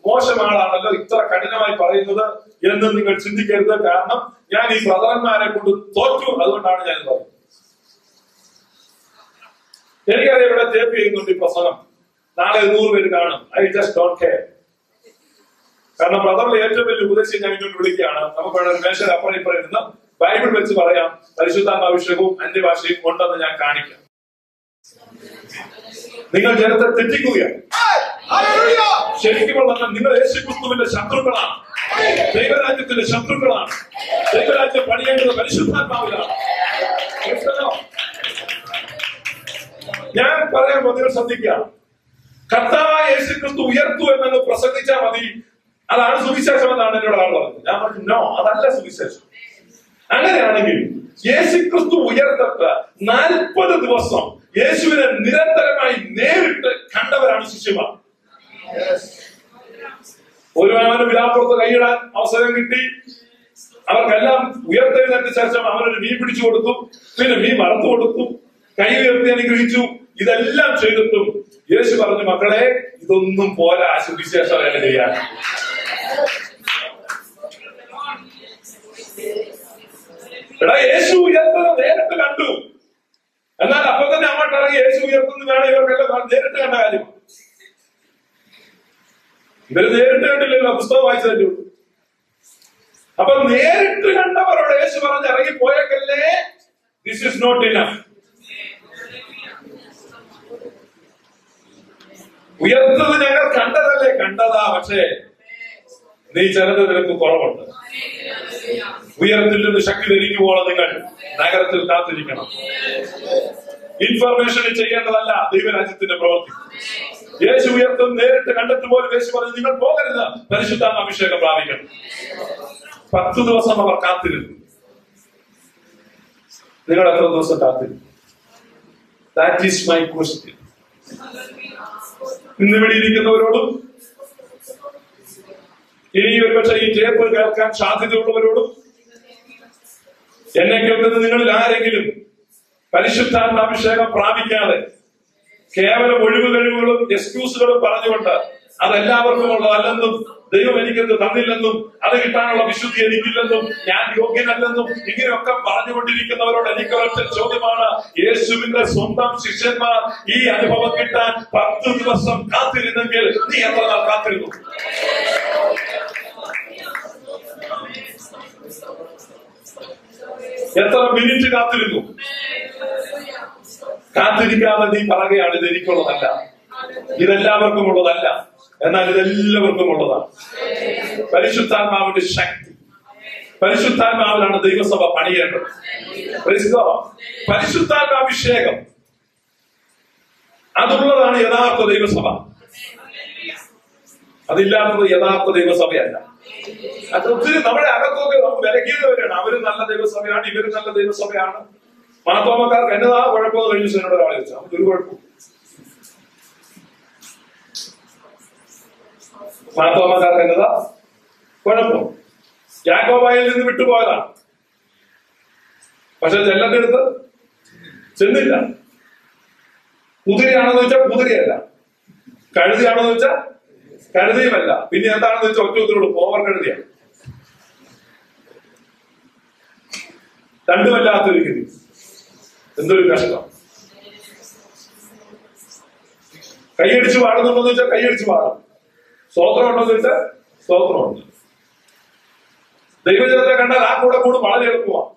മോശം ആളാണല്ലോ ഇത്ര കഠിനമായി പറയുന്നത് എന്ന് നിങ്ങൾ ചിന്തിക്കരുത്. കാരണം ഞാൻ ഈ ബ്രദറന്മാരെ കൊണ്ട് തോറ്റു, അതുകൊണ്ടാണ് ഞാൻ പറയുന്നത്. എനിക്കറിയാം ഇവിടെ ടേപ്പ് ചെയ്യുന്നുണ്ട് ഈ പ്രസംഗം, നാളെ 100 പേര് കാണും. I just don't care. കാരണം ബ്രദറിലെ ഏറ്റവും വലിയ ഉപദേശം ഞാൻ ഇങ്ങോട്ട് വിളിക്കുകയാണ്. നമുക്ക് ഒരു മേശയുടെ അപ്പുറം ഇപ്പുറം ഇരുന്ന് ബൈബിൾ വെച്ച് പറയാം, പരിശുദ്ധാത്മാഭിഷേകവും അന്യഭാഷയും ഉണ്ടെന്ന് ഞാൻ കാണിക്കാം. നിങ്ങൾ ജനത്തെ തെറ്റിക്കുകയാണ്. ശരിക്കും പറഞ്ഞാൽ നിങ്ങൾ യേശുക്രിസ്തുവിന്റെ ശത്രുക്കളാണ്, ദൈവരാജ്യത്തിന്റെ ശത്രുക്കളാണ്. ദൈവരാജ്യം പണിയേണ്ടത് പരിശുദ്ധാത്മാവിലാണ്. ഞാൻ പറയാൻ നിങ്ങൾ ശ്രദ്ധിക്കുക. കർത്താവായ യേശുക്രിസ്തു ഉയർത്തു എന്നങ്ങ് പ്രസംഗിച്ചാൽ മതി, അതാണ് സുവിശേഷം എന്നാണ് എന്നോട് ആൾ പറഞ്ഞത്. ഞാൻ പറഞ്ഞു നോ, അതല്ല സുവിശേഷം. അങ്ങനെയാണെങ്കിൽ യേശുക്രിസ്തു ഉയർത്തിട്ട് 40 ദിവസം യേശുവിനെ നിരന്തരമായി നേരിട്ട് കണ്ടവരാണ് ശിഷ്യന്മാർ. ഒരുവന് വിലാപ്പുറത്ത് കൈയിടാൻ അവസരം കിട്ടി. അവർക്കെല്ലാം ഉയർത്തെഴുന്നേറ്റ ശേഷം അവനൊരു മീൻ പിടിച്ചു കൊടുത്തു, പിന്നെ മീൻ വറുത്തു കൊടുത്തു, കൈ ഉയർത്തി അനുഗ്രഹിച്ചു. ഇതെല്ലാം ചെയ്തിട്ടും യേശു പറഞ്ഞു, മക്കളെ ഇതൊന്നും പോരാ സുവിശേഷം വേല ചെയ്യാൻ. എടാ, യേശു ഉയർത്തുന്നത് നേരിട്ട് കണ്ടു. എന്നാൽ അപ്പൊ തന്നെ അങ്ങോട്ടിറങ്ങി യേശു ഉയർത്തുന്നത് വേണം ഇവർക്കെല്ലാം നേരിട്ട് കണ്ട കാര്യം. ഇവര് നേരിട്ട് കണ്ടില്ലല്ലോ, പുസ്തകം വായിച്ചതല്ലേ ഉള്ളൂ. അപ്പൊ നേരിട്ട് കണ്ടവരോട് യേശു പറഞ്ഞ് ഇറങ്ങി പോയേക്കല്ലേ, ദിസ് ഇസ് നോട്ട് ഇനഫ്. ഉയർത്തത് ഞങ്ങൾ കണ്ടതല്ലേ? കണ്ടതാ, പക്ഷേ നീ ചിലത് നിനക്ക് കുറവുണ്ട്. ഉയരത്തിൽ നിന്ന് ശക്തി ധരിക്കുമ്പോൾ നിങ്ങൾ നഗരത്തിൽ കാത്തിരിക്കണം. ഇൻഫർമേഷൻ ചെയ്യേണ്ടതല്ല ദൈവരാജ്യത്തിന്റെ പ്രവൃത്തി. യേശു ഉയർത്തും നേരിട്ട് കണ്ടിട്ട് പോലും യേശു പറഞ്ഞു, നിങ്ങൾ പോകരുത്, പരിശുദ്ധാത്മ അഭിഷേകം പ്രാപിക്കണം. 10 ദിവസം അവർ കാത്തിരുന്നു. നിങ്ങൾ എത്ര ദിവസം കാത്തിരുന്നു? That is my question. ഇന്നിവിടെ ഇരിക്കുന്നവരോടും ഇനി ഒരുപക്ഷെ ഈ ടേപ്പ് കേൾക്കാൻ സാധ്യതയുള്ളവരോടും എന്നെ കേൾക്കുന്ന നിങ്ങളിൽ ആരെങ്കിലും പരിശുദ്ധാത്മ അഭിഷേകം പ്രാപിക്കാതെ കേവലം ഒഴിവ് കഴിവുകളും എക്സ്ക്യൂസുകളും പറഞ്ഞുകൊണ്ട് അതെല്ലാവർക്കും ഉള്ളതല്ലെന്നും ദൈവം എനിക്കത് തന്നില്ലെന്നും അത് കിട്ടാനുള്ള വിശുദ്ധി എനിക്കില്ലെന്നും ഞാൻ യോഗ്യനല്ലെന്നും ഇങ്ങനെയൊക്കെ പറഞ്ഞുകൊണ്ടിരിക്കുന്നവരോട് എനിക്കൊരൊറ്റ ചോദ്യമാണ്. യേശുവിന്റെ സ്വന്തം ശിഷ്യന്മാർ ഈ അനുഭവം കിട്ടാൻ 10 ദിവസം കാത്തിരുന്നെങ്കിൽ നീ എത്ര നാൾ കാത്തിരുന്നു? എത്ര മിനിറ്റ് കാത്തിരുന്നു? കാത്തിരിക്കാതെ നീ പറയുകയാണ് ഇത് എനിക്കുള്ളതല്ല, ഇതെല്ലാവർക്കും ഉള്ളതല്ല. എന്നാൽ ഇതെല്ലാവർക്കും ഉള്ളതാണ്. പരിശുദ്ധാത്മാവിന്റെ ശക്തി, പരിശുദ്ധാത്മാവിലാണ് ദൈവസഭ പണിയേണ്ടത്. പരിശുദ്ധാത്മാഭിഷേകം അതുള്ളതാണ് യഥാർത്ഥ ദൈവസഭ. അതില്ലാത്തത് യഥാർത്ഥ ദൈവസഭയല്ല. അത് ഒത്തിരി നമ്മുടെ അകത്തൊക്കെ വിലക്കിയവരാണ്. അവര് നല്ല ദൈവസഭയാണ്, ഇവര് നല്ല ദൈവസഭയാണ്. മാത്തോമക്കാർക്ക് എന്നതാ കുഴപ്പമെന്ന് കഴിഞ്ഞ ദിവസം എന്നോട് ഒരാളെ ചോദിച്ചാൽ ഒരു കുഴപ്പം. മാത്തോമക്കാർക്ക് എന്നതാ കുഴപ്പം? യാക്കോബായിൽ നിന്ന് വിട്ടുപോയതാണ്. പക്ഷെ ചെല്ലന്റെ അടുത്ത് ചെന്നില്ല. കുതിരയാണെന്ന് വെച്ചാൽ കുതിരയല്ല, കഴുതിയാണെന്ന് വെച്ചാൽ കഴുതിയുമല്ല. പിന്നെ എന്താണെന്ന് വെച്ചാൽ ഒറ്റ പോവർ കഴുതിയാണ്. രണ്ടുമല്ലാത്തൊരു ഗതി. എന്തൊരു കഷ്ടം. കൈയടിച്ച് പാടുന്നുണ്ടോന്ന് വെച്ചാൽ കൈയടിച്ച് പാടും, സ്തോത്രം ഉണ്ടോന്ന് വെച്ചാൽ സ്തോത്രമുണ്ട്. ദൈവജനത്തെ കണ്ടാൽ ആ കൂടെ വളരെ എളുപ്പമാണ്.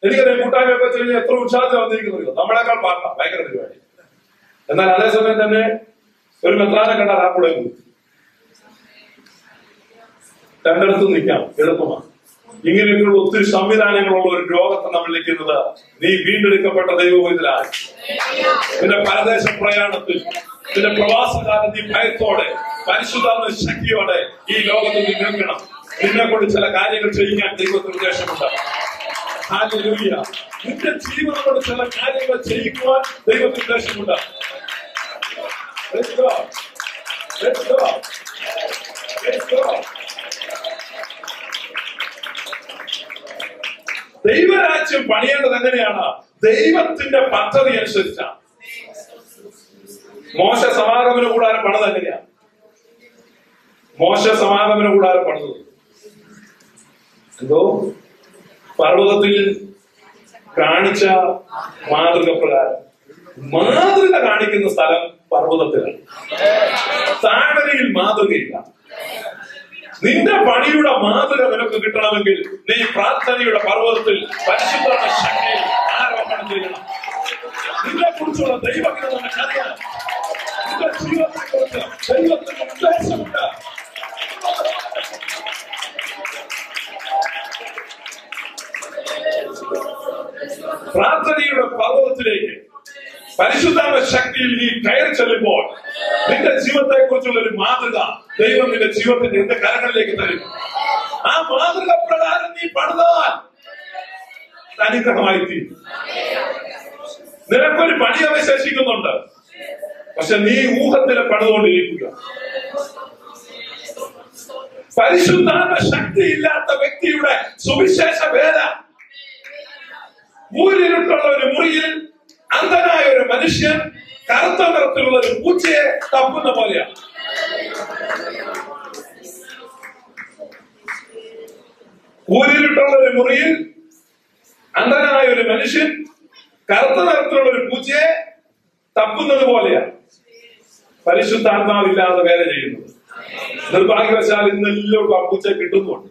എനിക്കറിയാം കൂട്ടായ്മയൊക്കെ വെച്ച് കഴിഞ്ഞാൽ എത്ര ഉത്സാഹത്തിൽ വന്നിരിക്കുന്നില്ല, നമ്മളെക്കാൾ പാട്ടാം, ഭയങ്കര പരിപാടി. എന്നാൽ അതേസമയം തന്നെ ഒരു മെത്രാനെ കണ്ടാൽ ആ കൂടെ കൂടും. രണ്ടിടത്തും നിൽക്കാം, എളുപ്പമാണ്. ഇങ്ങനെയൊക്കെയുള്ള ഒത്തിരി സംവിധാനങ്ങളുള്ള ഒരു രോഗത്തെ നമ്മൾ നിൽക്കുന്നത് നീ വീണ്ടെടുക്കപ്പെട്ട ദൈവത്തിലാണ്. നിന്റെ പരദേശ പ്രയാണത്തിൽ, നിന്റെ പ്രവാസകാലത്ത് നീ ഭയത്തോടെ പരിശുദ്ധാത്മ ശക്തിയോടെ ഈ ലോകത്തിൽ നീ നിൽക്കണം. നിന്നെ കൊണ്ട് ചില കാര്യങ്ങൾ ചെയ്യാൻ ദൈവത്തിന് ഉദ്ദേശമുണ്ട്. ഹല്ലേലൂയ. നിന്റെ ജീവിതം കൊണ്ട് ചില കാര്യങ്ങൾ ചെയ്യുവാൻ ദൈവത്തിന് ഉദ്ദേശമുണ്ട്. Let's go. Let's go. Let's go. ദൈവരാജ്യം പണിയേണ്ടത് എങ്ങനെയാണ്? ദൈവത്തിന്റെ പദ്ധതി അനുസരിച്ചാണ്. മോശ സമാഗമന കൂടാരം പണിത് എങ്ങനെയാണ്? മോശ സമാഗമന കൂടാരം പണിതത് എന്തോ പർവ്വതത്തിൽ കാണിച്ച മാതൃക പ്രകാരം. മാതൃക കാണിക്കുന്ന സ്ഥലം പർവ്വതത്തിലാണ്, താഴ്വരയിൽ മാതൃകയില്ല. നിന്റെ പണിയുടെ മാതൃക നിനക്ക് കിട്ടണമെങ്കിൽ നീ പ്രാർത്ഥനയുടെ പർവ്വതത്തിൽ പരിശുദ്ധ ശക്തിയിൽ ആരോപണം ചെയ്യണം. നിന്നെ കുറിച്ചുള്ള ദൈവത്തിന് നിനക്കറിയാം. നിന്റെ ജീവിതത്തെ കുറിച്ച് ദൈവത്തിന് ഉദ്ദേശമുണ്ട്. പ്രാർത്ഥനയുടെ പർവ്വതത്തിലേക്ക് പരിശുദ്ധാത്മ ശക്തി ശക്തിയിൽ നീ കയറി ചെല്ലുമ്പോൾ നിന്റെ ജീവിതത്തെ കുറിച്ചുള്ള ഒരു മാതൃക ദൈവം നിന്റെ ജീവിതത്തിന്റെ എന്റെ കരങ്ങളിലേക്ക് തരും. ആ മാതൃക പ്രകാരം നീ പണിതാൽ അനുഗ്രഹമായി തീരും. നിനക്കൊരു പണി അവശേഷിക്കുന്നുണ്ട്, പക്ഷെ നീ ഊഹത്തിലെ പണിതുകൊണ്ടിരിക്കുക. പരിശുദ്ധാത്മ ശക്തിയില്ലാത്ത വ്യക്തിയുടെ സുവിശേഷ വേല ഊരിലുള്ള ഒരു മുറിയിൽ അന്ധനായ ഒരു മനുഷ്യൻ കറുത്ത നിറത്തിലുള്ള ഒരു പൂച്ചയെ തപ്പുന്ന പോലെയാണ്. ഊരിലുള്ള ഒരു മുറിയിൽ അന്ധനായ ഒരു മനുഷ്യൻ കറുത്ത നിറത്തിലുള്ള ഒരു പൂച്ചയെ തപ്പുന്നത് പോലെയാണ് പരിശുദ്ധാത്മാവില്ലാതെ വേല ചെയ്യുന്നത്. നിർഭാഗ്യവശാൽ ഇന്നെല്ലാവർക്കും ആ പൂച്ച കിട്ടുന്നുണ്ട്.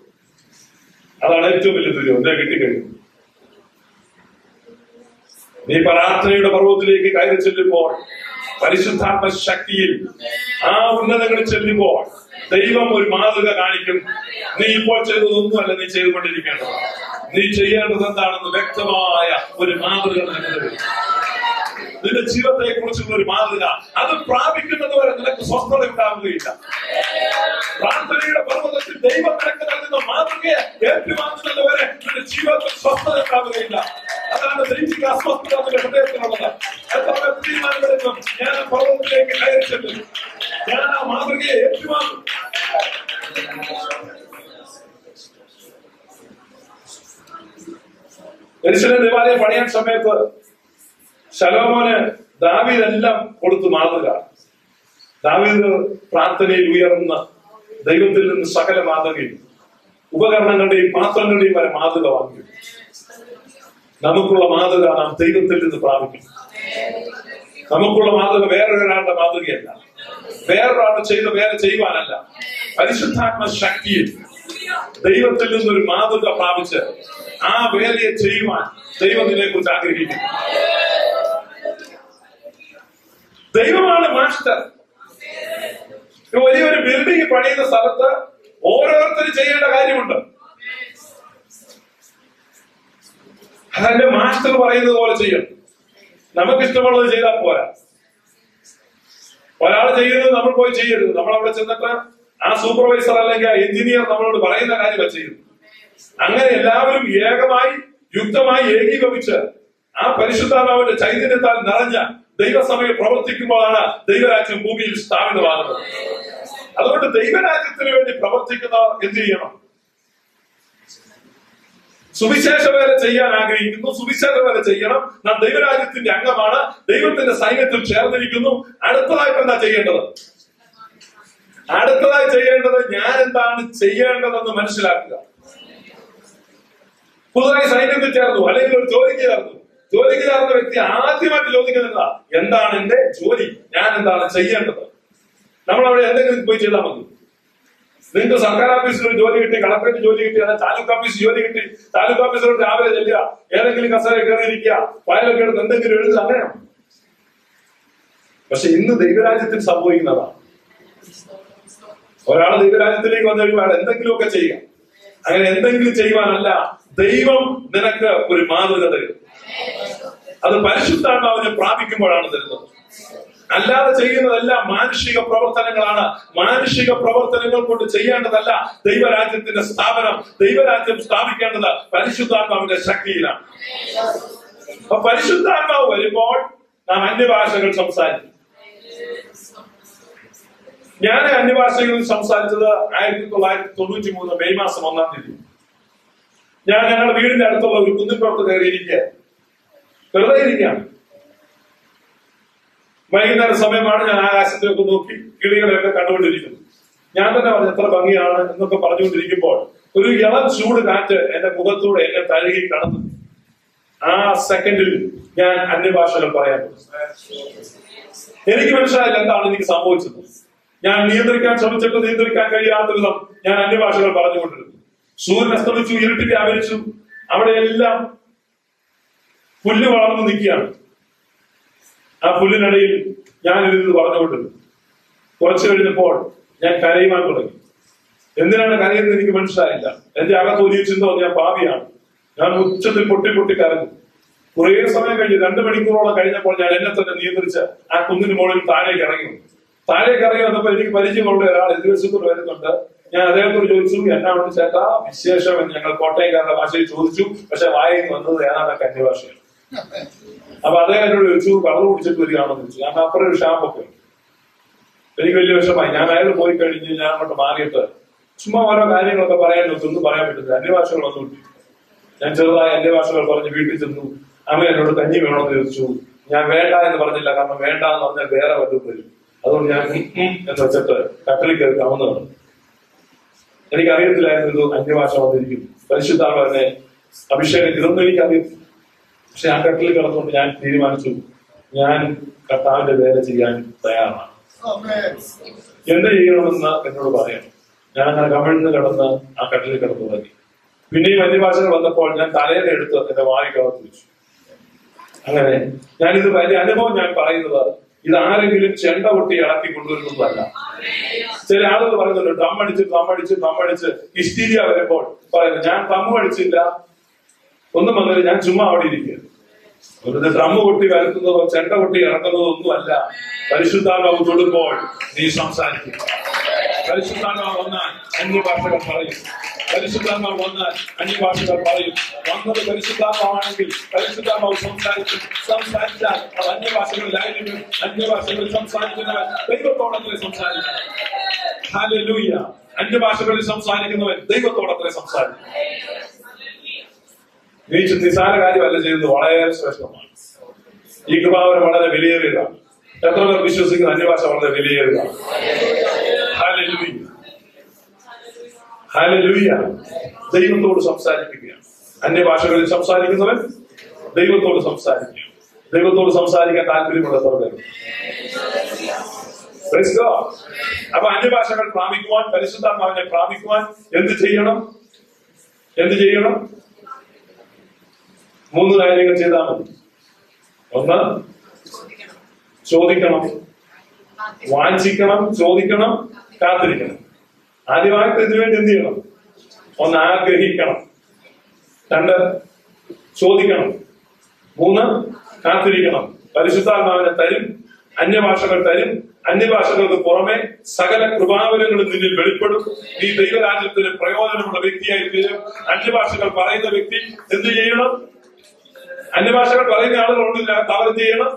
അതാണ് ഏറ്റവും വലിയ ദുരിതം. എന്താ കിട്ടിക്കഴിഞ്ഞു? നീ പ്രാർത്ഥനയുടെ പർവ്വതത്തിലേക്ക് കയറി ചെല്ലുമ്പോൾ, പരിശുദ്ധാത്മ ശക്തിയിൽ ആ ഉന്നതങ്ങളിൽ ചെല്ലുമ്പോൾ ദൈവം ഒരു മാതൃക കാണിക്കും. നീ ഇപ്പോൾ ചെയ്തതൊന്നുമല്ല നീ ചെയ്തുകൊണ്ടിരിക്കേണ്ടത്. നീ ചെയ്യേണ്ടത് എന്താണെന്ന് വ്യക്തമായ ഒരു മാതൃക നിനക്ക്. നിന്റെ ജീവിതത്തെ കുറിച്ചുള്ള ഒരു മാതൃക അത് പ്രാപിക്കുന്നത് വരെ നിനക്ക് സ്വസ്ഥത ഉണ്ടാവുകയില്ല. പ്രാർത്ഥനയുടെ പർവ്വതത്തിൽ ദൈവം നിനക്ക് നൽകുന്ന മാതൃകയെ ഏറ്റുവാങ്ങുന്നത് വരെ നിന്റെ ജീവിതത്തിൽ സ്വസ്ഥത ഉണ്ടാവുകയില്ല. അതാണ് ദൈവിക അസ്വസ്ഥത നിന്റെ ഹൃദയത്തിലുള്ളത്. എത്ര തീരുമാനമെടുക്കും? ഞാൻ ആ പർവ്വതത്തിലേക്ക് കയറി ചെല്ലും, ഞാൻ ആ മാതൃകയെ ഏറ്റുവാങ്ങും. യെരൂശലേം ദേവാലയം പണിയാൻ സമയത്ത് ശലോമോന് ദാവീദെല്ലാം കൊടുത്തു മാതൃക. ദാവീദ് പ്രാർത്ഥനയിൽ ഉയർന്ന ദൈവത്തിൽ നിന്ന് സകല മാതൃകയും ഉപകരണങ്ങളുടെയും പാത്രങ്ങളുടെയും വരെ മാതൃക വാങ്ങി. നമുക്കുള്ള മാതൃക നാം ദൈവത്തിൽ നിന്ന് പ്രാപിക്കും. നമുക്കുള്ള മാതൃക വേറൊരാളുടെ മാതൃകയല്ല, വേറൊരാൾ ചെയ്ത വേറെ ചെയ്യുവാനല്ല. പരിശുദ്ധാത്മ ശക്തിയിൽ ദൈവത്തിൽ നിന്നൊരു മാതൃക പ്രാപിച്ച് ആ വേലയെ ചെയ്യുവാൻ ദൈവം ഇതിനെ കുറിച്ച് ആഗ്രഹിക്കുന്നു. ദൈവമാണ് മാസ്റ്റർ. വലിയൊരു ബിൽഡിംഗ് പണിയുന്ന സ്ഥലത്ത് ഓരോരുത്തരും ചെയ്യേണ്ട കാര്യമുണ്ട്. അതിന്റെ മാസ്റ്റർ പറയുന്നത് പോലെ ചെയ്യണം. നമുക്കിഷ്ടമുള്ളത് ചെയ്താൽ പോരാ. ഒരാൾ ചെയ്യുന്നത് നമ്മൾ പോയി ചെയ്യരുത്. നമ്മൾ അവിടെ ചെന്നിട്ട് ആ സൂപ്പർവൈസർ അല്ലെങ്കിൽ ആ എഞ്ചിനീയർ നമ്മളോട് പറയുന്ന കാര്യം ചെയ്യുന്നു. അങ്ങനെ എല്ലാവരും ഏകമായി യുക്തമായി ഏകീഭവിച്ച് ആ പരിശുദ്ധാത്മാവിന്റെ ചൈതന്യത്താൽ നിറഞ്ഞ ദൈവസമയം പ്രവർത്തിക്കുമ്പോഴാണ് ദൈവരാജ്യം ഭൂമിയിൽ സ്ഥാപിതമാകുന്നത്. അതുകൊണ്ട് ദൈവരാജ്യത്തിന് വേണ്ടി പ്രവർത്തിക്കുന്നവർ എന്ത് ചെയ്യണം? സുവിശേഷ വേല ചെയ്യാൻ ആഗ്രഹിക്കുന്നു, സുവിശേഷ വേല ചെയ്യണം. നാം ദൈവരാജ്യത്തിന്റെ അംഗമാണ്, ദൈവത്തിന്റെ സൈന്യത്തിൽ ചേർന്നിരിക്കുന്നു. അടുത്തതായിട്ട് എന്താ ചെയ്യേണ്ടത്? അടുത്തതായി ചെയ്യേണ്ടത് ഞാൻ എന്താണ് ചെയ്യേണ്ടതെന്ന് മനസ്സിലാക്കുക. പുതുതായി സൈന്യത്തിൽ ചേർന്നു, അല്ലെങ്കിൽ ഒരു ജോലിക്ക് ചേർന്നു. ജോലിക്ക് ചേർന്ന വ്യക്തി ആദ്യമായിട്ട് ചോദിക്കുന്നത് എന്താണ് എന്റെ ജോലി, ഞാൻ എന്താണ് ചെയ്യേണ്ടത്? നമ്മൾ അവിടെ എന്തെങ്കിലും പോയി ചെയ്താൽ മതി. നിങ്ങൾക്ക് സർക്കാർ ഓഫീസിൽ ഒരു ജോലി കിട്ടി, കളക്ടറേറ്റ് ജോലി കിട്ടി, അല്ലെങ്കിൽ താലൂക്ക് ഓഫീസ് ജോലി കിട്ടി, താലൂക്ക് ഓഫീസറോട് രാവിലെ ചെല്ലുക, ഏതെങ്കിലും കസേര കയറിയിരിക്കുക, ഫയലൊക്കെ എടുത്ത് എന്തെങ്കിലും എഴുതുക, അങ്ങനെയാണ്. പക്ഷെ ഇന്ന് ദൈവരാജ്യത്തിൽ സംഭവിക്കുന്നതാണ്. ഒരാൾ ദൈവരാജ്യത്തിലേക്ക് വന്നു കഴിയുമ്പോൾ എന്തെങ്കിലുമൊക്കെ ചെയ്യുക. അങ്ങനെ എന്തെങ്കിലും ചെയ്യുവാനല്ല, ദൈവം നിനക്ക് ഒരു മാതൃക തരും. അത് പരിശുദ്ധാത്മാവിനെ പ്രാപിക്കുമ്പോഴാണ് തരുന്നത്. അല്ലാതെ ചെയ്യുന്നതെല്ലാം മാനുഷിക പ്രവർത്തനങ്ങളാണ്. മാനുഷിക പ്രവർത്തനങ്ങൾ കൊണ്ട് ചെയ്യേണ്ടതല്ല ദൈവരാജ്യത്തിന്റെ സ്ഥാപനം. ദൈവരാജ്യം സ്ഥാപിക്കേണ്ടത് പരിശുദ്ധാത്മാവിന്റെ ശക്തിയിലാണ്. അപ്പൊ പരിശുദ്ധാത്മാവ് വരുമ്പോൾ നാം അന്യഭാഷകൾ സംസാരിക്കും. ഞാൻ അന്യഭാഷകളിൽ സംസാരിച്ചത് 1993 മെയ് മാസം 1-ാം തീയതി. ഞാൻ ഞങ്ങളുടെ വീടിന്റെ അടുത്തുള്ള ഒരു കുന്നിപ്പുറത്ത് കയറിയിരിക്കുക, വെറുതെ ഇരിക്കുകയാണ്. വൈകുന്നേര സമയമാണ്. ഞാൻ ആകാശത്തെയൊക്കെ നോക്കി കിളികളെയൊക്കെ കണ്ടുകൊണ്ടിരിക്കുന്നു. ഞാൻ തന്നെ പറഞ്ഞു എത്ര ഭംഗിയാണ് എന്നൊക്കെ പറഞ്ഞുകൊണ്ടിരിക്കുമ്പോൾ ഒരു ഇളം ചൂട് കാറ്റ് എന്റെ മുഖത്തൂടെ എന്നെ തഴുകി കടന്നു. ആ സെക്കൻഡിൽ ഞാൻ അന്യഭാഷകൾ പറയാൻ എനിക്ക് മനസ്സിലായില്ല എന്താണ് എനിക്ക് സംഭവിച്ചത്. ഞാൻ നിയന്ത്രിക്കാൻ ശ്രമിച്ചിട്ട് നിയന്ത്രിക്കാൻ കഴിയാത്ത വിധം ഞാൻ അന്യഭാഷകൾ പറഞ്ഞുകൊണ്ടിരുന്നു. സൂര്യൻ അസ്തമിച്ചു, ഇരുട്ടി വ്യാപരിച്ചു. അവിടെയെല്ലാം പുല്ല് വളർന്നു നിൽക്കുകയാണ്. ആ പുല്ലിനിടയിൽ ഞാൻ ഇരുന്ന് പറഞ്ഞുകൊണ്ടിരുന്നു. കുറച്ചു കഴിഞ്ഞപ്പോൾ ഞാൻ കരയുവാൻ തുടങ്ങി. എന്തിനാണ് കരയുന്നത് എനിക്ക് മനസ്സിലായില്ല. എന്റെ അകത്ത് ഒരു ചിന്ത, ഞാൻ പാപിയാണ്. ഞാൻ ഉച്ചത്തിൽ പൊട്ടി പൊട്ടി കരഞ്ഞു. കുറേ സമയം കഴിഞ്ഞ് 2 മണിക്കൂറോളം കഴിഞ്ഞപ്പോൾ ഞാൻ എന്നെ തന്നെ നിയന്ത്രിച്ച് ആ കുന്നിന് മുകളിൽ താഴേക്ക് ഇറങ്ങി വന്നപ്പോ എനിക്ക് പരിചയമുള്ള ഒരാൾ എതിർവശത്തോട് വരുന്നുണ്ട്. ഞാൻ അദ്ദേഹത്തോട് ചോദിച്ചു, എന്നാണ് ചേട്ടാ വിശേഷം എന്ന് ഞങ്ങൾ കോട്ടയംകാരുടെ ഭാഷയിൽ ചോദിച്ചു. പക്ഷെ വായിക്ക് വന്നത് ഏതാണ്ട് കന്യഭാഷയാണ്. അപ്പൊ അദ്ദേഹം എന്നോട് ചോദിച്ചു, കള്ളു കുടിച്ചിട്ട് വരികയാണെന്ന് ചോദിച്ചു. ഞാൻ അപ്പുറം ഒരു ഷാപ്പൊക്കെ എനിക്ക് വലിയ വിഷമായി. ഞാൻ അയാൾ പോയി കഴിഞ്ഞ് ഞാൻ അങ്ങോട്ട് മാറിയിട്ട് ചുമ്മാ ഓരോ കാര്യങ്ങളൊക്കെ പറയാൻ ഒന്നും പറയാൻ പറ്റില്ല. അന്യഭാഷകളൊന്നും ഇല്ല. ഞാൻ ചെറുതായ അന്യഭാഷകൾ പറഞ്ഞ് വീട്ടിൽ ചെന്നു. അമ്മ എന്നോട് കഞ്ഞി വേണമെന്ന് ചോദിച്ചു. ഞാൻ വേണ്ട എന്ന് പറഞ്ഞില്ല, കാരണം വേണ്ട എന്ന് പറഞ്ഞാൽ വേറെ വല്ലതും വരും. അതുകൊണ്ട് ഞാൻ എന്ന് വെച്ചിട്ട് കട്ടിലിൽ കയറി കമന്നതാണ്. എനിക്കറിയത്തില്ലായിരുന്നു ഇത് അന്യഭാഷ വന്നിരിക്കും. പരിശുദ്ധാത്മാവ് എന്നെ അഭിഷേകം ഇതൊന്നും എനിക്കറിയാം. പക്ഷെ ആ കട്ടിലിൽ കിടന്നുകൊണ്ട് ഞാൻ തീരുമാനിച്ചു, ഞാൻ കർത്താവിന്റെ വേല ചെയ്യാൻ തയ്യാറാണ്. എന്ത് ചെയ്യണമെന്ന് എന്നോട് പറയാം. ഞാൻ അങ്ങനെ കമിഴ്ന്ന് കിടന്ന് ആ കട്ടിലിൽ കിടന്നു തുടങ്ങി. പിന്നെയും അന്യഭാഷകൾ വന്നപ്പോൾ ഞാൻ തലയുടെ എടുത്ത് എന്റെ വായിക്കകത്ത് വെച്ചു. അങ്ങനെ ഞാനിത് വലിയ അനുഭവം ഞാൻ പറയുന്നത് ഇതാരെങ്കിലും ചെണ്ട പൊട്ടി ഇളക്കി കൊണ്ടുവരുന്നതല്ല. ചില ആളുകൾ പറയുന്നുണ്ട് തമ്മടിച്ച് ഹിസ്റ്റീരിയ വരുമ്പോൾ പറയുന്നത് ഞാൻ തമ്മടിച്ചില്ല, ഒന്നും വന്നില്ല, ഞാൻ ചുമ്മാ അവിടെ ഇരിക്കുക. ഒരു ഡ്രമ്മ് പൊട്ടി വരുത്തുന്നതോ ചെണ്ട പൊട്ടി ഇറക്കുന്നതോ ഒന്നുമല്ല. പരിശുദ്ധാത്മാവ് തൊടുമ്പോൾ നീ സംസാരിക്കും. പരിശുദ്ധാത്മാവ് വന്നാൽ അന്യഭാഷകൾ പറയും. പരിശുദ്ധാത്മാവ് വന്നാൽ അന്യഭാഷകൾ പറയും. വന്നത് പരിശുദ്ധാത്മാവാണെങ്കിൽ പരിശുദ്ധാത്മാവ് സംസാരിച്ചാൽ അത് അന്യഭാഷകളിലായിരിക്കും. അന്യഭാഷകളിൽ സംസാരിക്കുന്നവൻ ദൈവത്തോടൊക്കെ സംസാരിക്കണം. ഹല്ലേലൂയ. അന്യഭാഷകളിൽ സംസാരിക്കുന്നവൻ ദൈവത്തോടൊക്കെ സംസാരിക്കും. നീ നിസാര കാര്യമല്ല ചെയ്യുന്നത്, വളരെ ശ്രേഷ്ഠമാണ്. ഈ കൃപാവനം വളരെ വിലയേറിയതാണ്. എത്ര പേർ വിശ്വസിക്കുന്ന അന്യഭാഷ വളരെ വിലയേറിയതാണ്. ഹല്ലേലൂയ. ഹല്ലേലൂയ. ദൈവത്തോട് സംസാരിക്കുകയാണ്. അന്യഭാഷകളിൽ സംസാരിക്കുന്നവൻ ദൈവത്തോട് സംസാരിക്കുക. ദൈവത്തോട് സംസാരിക്കാൻ താല്പര്യമുള്ള സർവ്വരും. അപ്പൊ അന്യഭാഷകൾ പ്രാപിക്കുവാൻ, പരിശുദ്ധാത്മാവിനെ പ്രാപിക്കുവാൻ എന്ത് ചെയ്യണം? 3 കാര്യങ്ങൾ ചെയ്താൽ മതി. 1, ചോദിക്കണം, വാഞ്ചിക്കണം, ചോദിക്കണം, കാത്തിരിക്കണം. ആദ്യമായിട്ട് ഇതിനുവേണ്ടി എന്ത് ചെയ്യണം? 1, ആഗ്രഹിക്കണം. 2, ചോദിക്കണം. 3, കാത്തിരിക്കണം. പരിശുദ്ധാത്മാവിനെ തരും, അന്യഭാഷകൾ തരും. അന്യഭാഷകൾക്ക് പുറമെ സകല കൃപാവരങ്ങളും നിന്നിൽ വെളിപ്പെടും. നീ ദൈവരാജ്യത്തിന് പ്രയോജനമുള്ള വ്യക്തിയായി തീരും. അന്യഭാഷകൾ പറയുന്ന വ്യക്തി എന്ത് ചെയ്യണം? അന്യഭാഷകൾ പറയുന്ന ആളുകളുണ്ട്, അവർ ചെയ്യണം,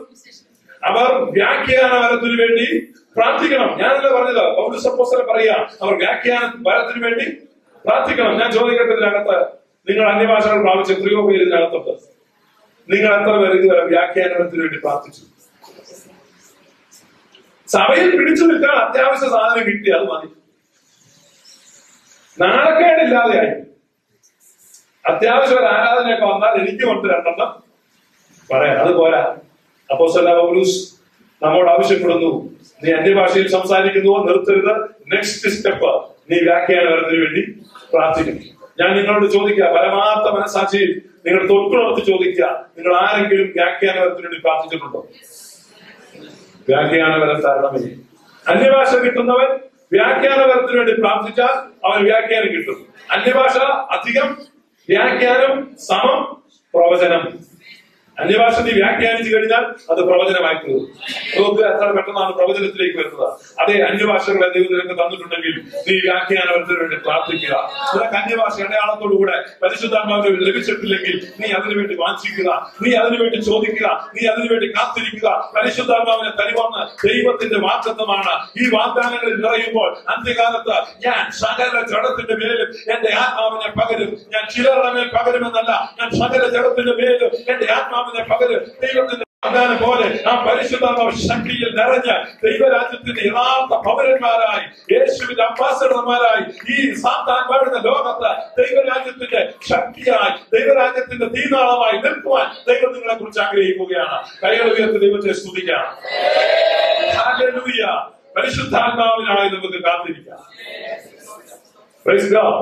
അവർ വ്യാഖ്യാന വരത്തിനു വേണ്ടി പ്രാർത്ഥിക്കണം. ഞാനല്ല പറഞ്ഞത്, പൗലോസ് അപ്പോസ്തലൻ പറയാ, അവർ വ്യാഖ്യാന വരത്തിനു വേണ്ടി പ്രാർത്ഥിക്കണം. ഞാൻ ചോദിക്കട്ടെ, ഇതിനകത്ത് നിങ്ങൾ അന്യഭാഷകൾ പ്രാപിച്ച എത്രയോ പേര് ഇതിനകത്തുണ്ട്. നിങ്ങൾ എത്ര പേർ ഇതുവരെ വ്യാഖ്യാനത്തിന് വേണ്ടി പ്രാർത്ഥിച്ചു? സഭയിൽ പിടിച്ചു നിൽക്കാൻ അത്യാവശ്യ സാധനം കിട്ടി, അത് മതി. നാണക്കേടില്ലാതെയായി അത്യാവശ്യം ഒരു ആരാധനയൊക്കെ വന്നാൽ എനിക്ക് കൊണ്ട് 2 പറയാം, അത് പോരാ. അപ്പോസ്തലൻ പൗലോസ് നമ്മോട് ആവശ്യപ്പെടുന്നു, നീ അന്യഭാഷയിൽ സംസാരിക്കുന്നുവോ നിർത്തരുത്. നെക്സ്റ്റ് സ്റ്റെപ്പ്, നീ വ്യാഖ്യാനത്തിന് വേണ്ടി പ്രാർത്ഥിക്കുന്നു. ഞാൻ നിങ്ങളോട് ചോദിക്കുക, പരമാർത്ഥ മനസ്സാക്ഷിയിൽ നിങ്ങൾ തൊട്ടുണർത്തി ചോദിക്കുക, നിങ്ങൾ ആരെങ്കിലും വ്യാഖ്യാനത്തിന് വേണ്ടി പ്രാർത്ഥിച്ചിട്ടുണ്ടോ? വ്യാഖ്യാനപരം തരണമേ. അന്യഭാഷ കിട്ടുന്നവൻ വ്യാഖ്യാനപരത്തിന് വേണ്ടി പ്രാർത്ഥിച്ചാൽ അവൻ വ്യാഖ്യാനം കിട്ടും. അന്യഭാഷ അധികം, വ്യാഖ്യാനം സമം പ്രവചനം. അന്യഭാഷ നീ വ്യാഖ്യാനിച്ചു കഴിഞ്ഞാൽ അത് പ്രവചനമായി തീരും. നമുക്ക് എത്ര പെട്ടെന്നാണ് പ്രവചനത്തിലേക്ക് വരുന്നത്. അതേ അന്യഭാഷകളെ ദൈവം നിനക്ക് തന്നിട്ടുണ്ടെങ്കിൽ നീ വ്യാഖ്യാനത്തിന് വേണ്ടി പ്രാർത്ഥിക്കുക. നിനക്ക് അന്യഭാഷ അടയാളത്തോടുകൂടെ പരിശുദ്ധാത്മാവ് ലഭിച്ചിട്ടില്ലെങ്കിൽ നീ അതിനുവേണ്ടി വാഞ്ചിക്കുക, നീ അതിനുവേണ്ടി ചോദിക്കുക, നീ അതിനുവേണ്ടി കാത്തിരിക്കുക. പരിശുദ്ധാത്മാവിനെ തരുവന്ന് ദൈവത്തിന്റെ വാഗ്ദത്തമാണ്. ഈ വാഗ്ദാനങ്ങളിൽ നിറയുമ്പോൾ അന്ത്യകാലത്ത് ഞാൻ സകല ജഡത്തിന്റെ മേലും എന്റെ ആത്മാവിനെ പകരും. ഞാൻ ചിലരുടെ മേൽ പകരുമെന്നല്ല, ഞാൻ സകല ജഡത്തിന്റെ മേലും എന്റെ ആത്മാവിനെ പകരും. ദൈവത്തിന്റെ വാഗ്ദാനം പോലെ ആ പരിശുദ്ധാത്മാവ് ശക്തിയിൽ നിറഞ്ഞ ദൈവരാജ്യത്തിന്റെ യഥാർത്ഥ പൗരന്മാരായി, യേശുവിന്റെ അംബാസഡർമാരായി ഈ സാത്താൻ വാഴുന്ന ലോകത്ത് ദൈവരാജ്യത്തിന്റെ ശക്തിയായി, ദൈവരാജ്യത്തിന്റെ തീനാളമായി നിൽക്കുവാൻ ദൈവം നിങ്ങളെ കുറിച്ച് ആഗ്രഹിക്കുകയാണ്. കൈകൾ ഉയർത്തി ദൈവത്തെ സ്തുതിക്കാം. ഹല്ലേലൂയ. പരിശുദ്ധാത്മാവിനായി നമുക്ക് കാത്തിരിക്കാം. Praise God.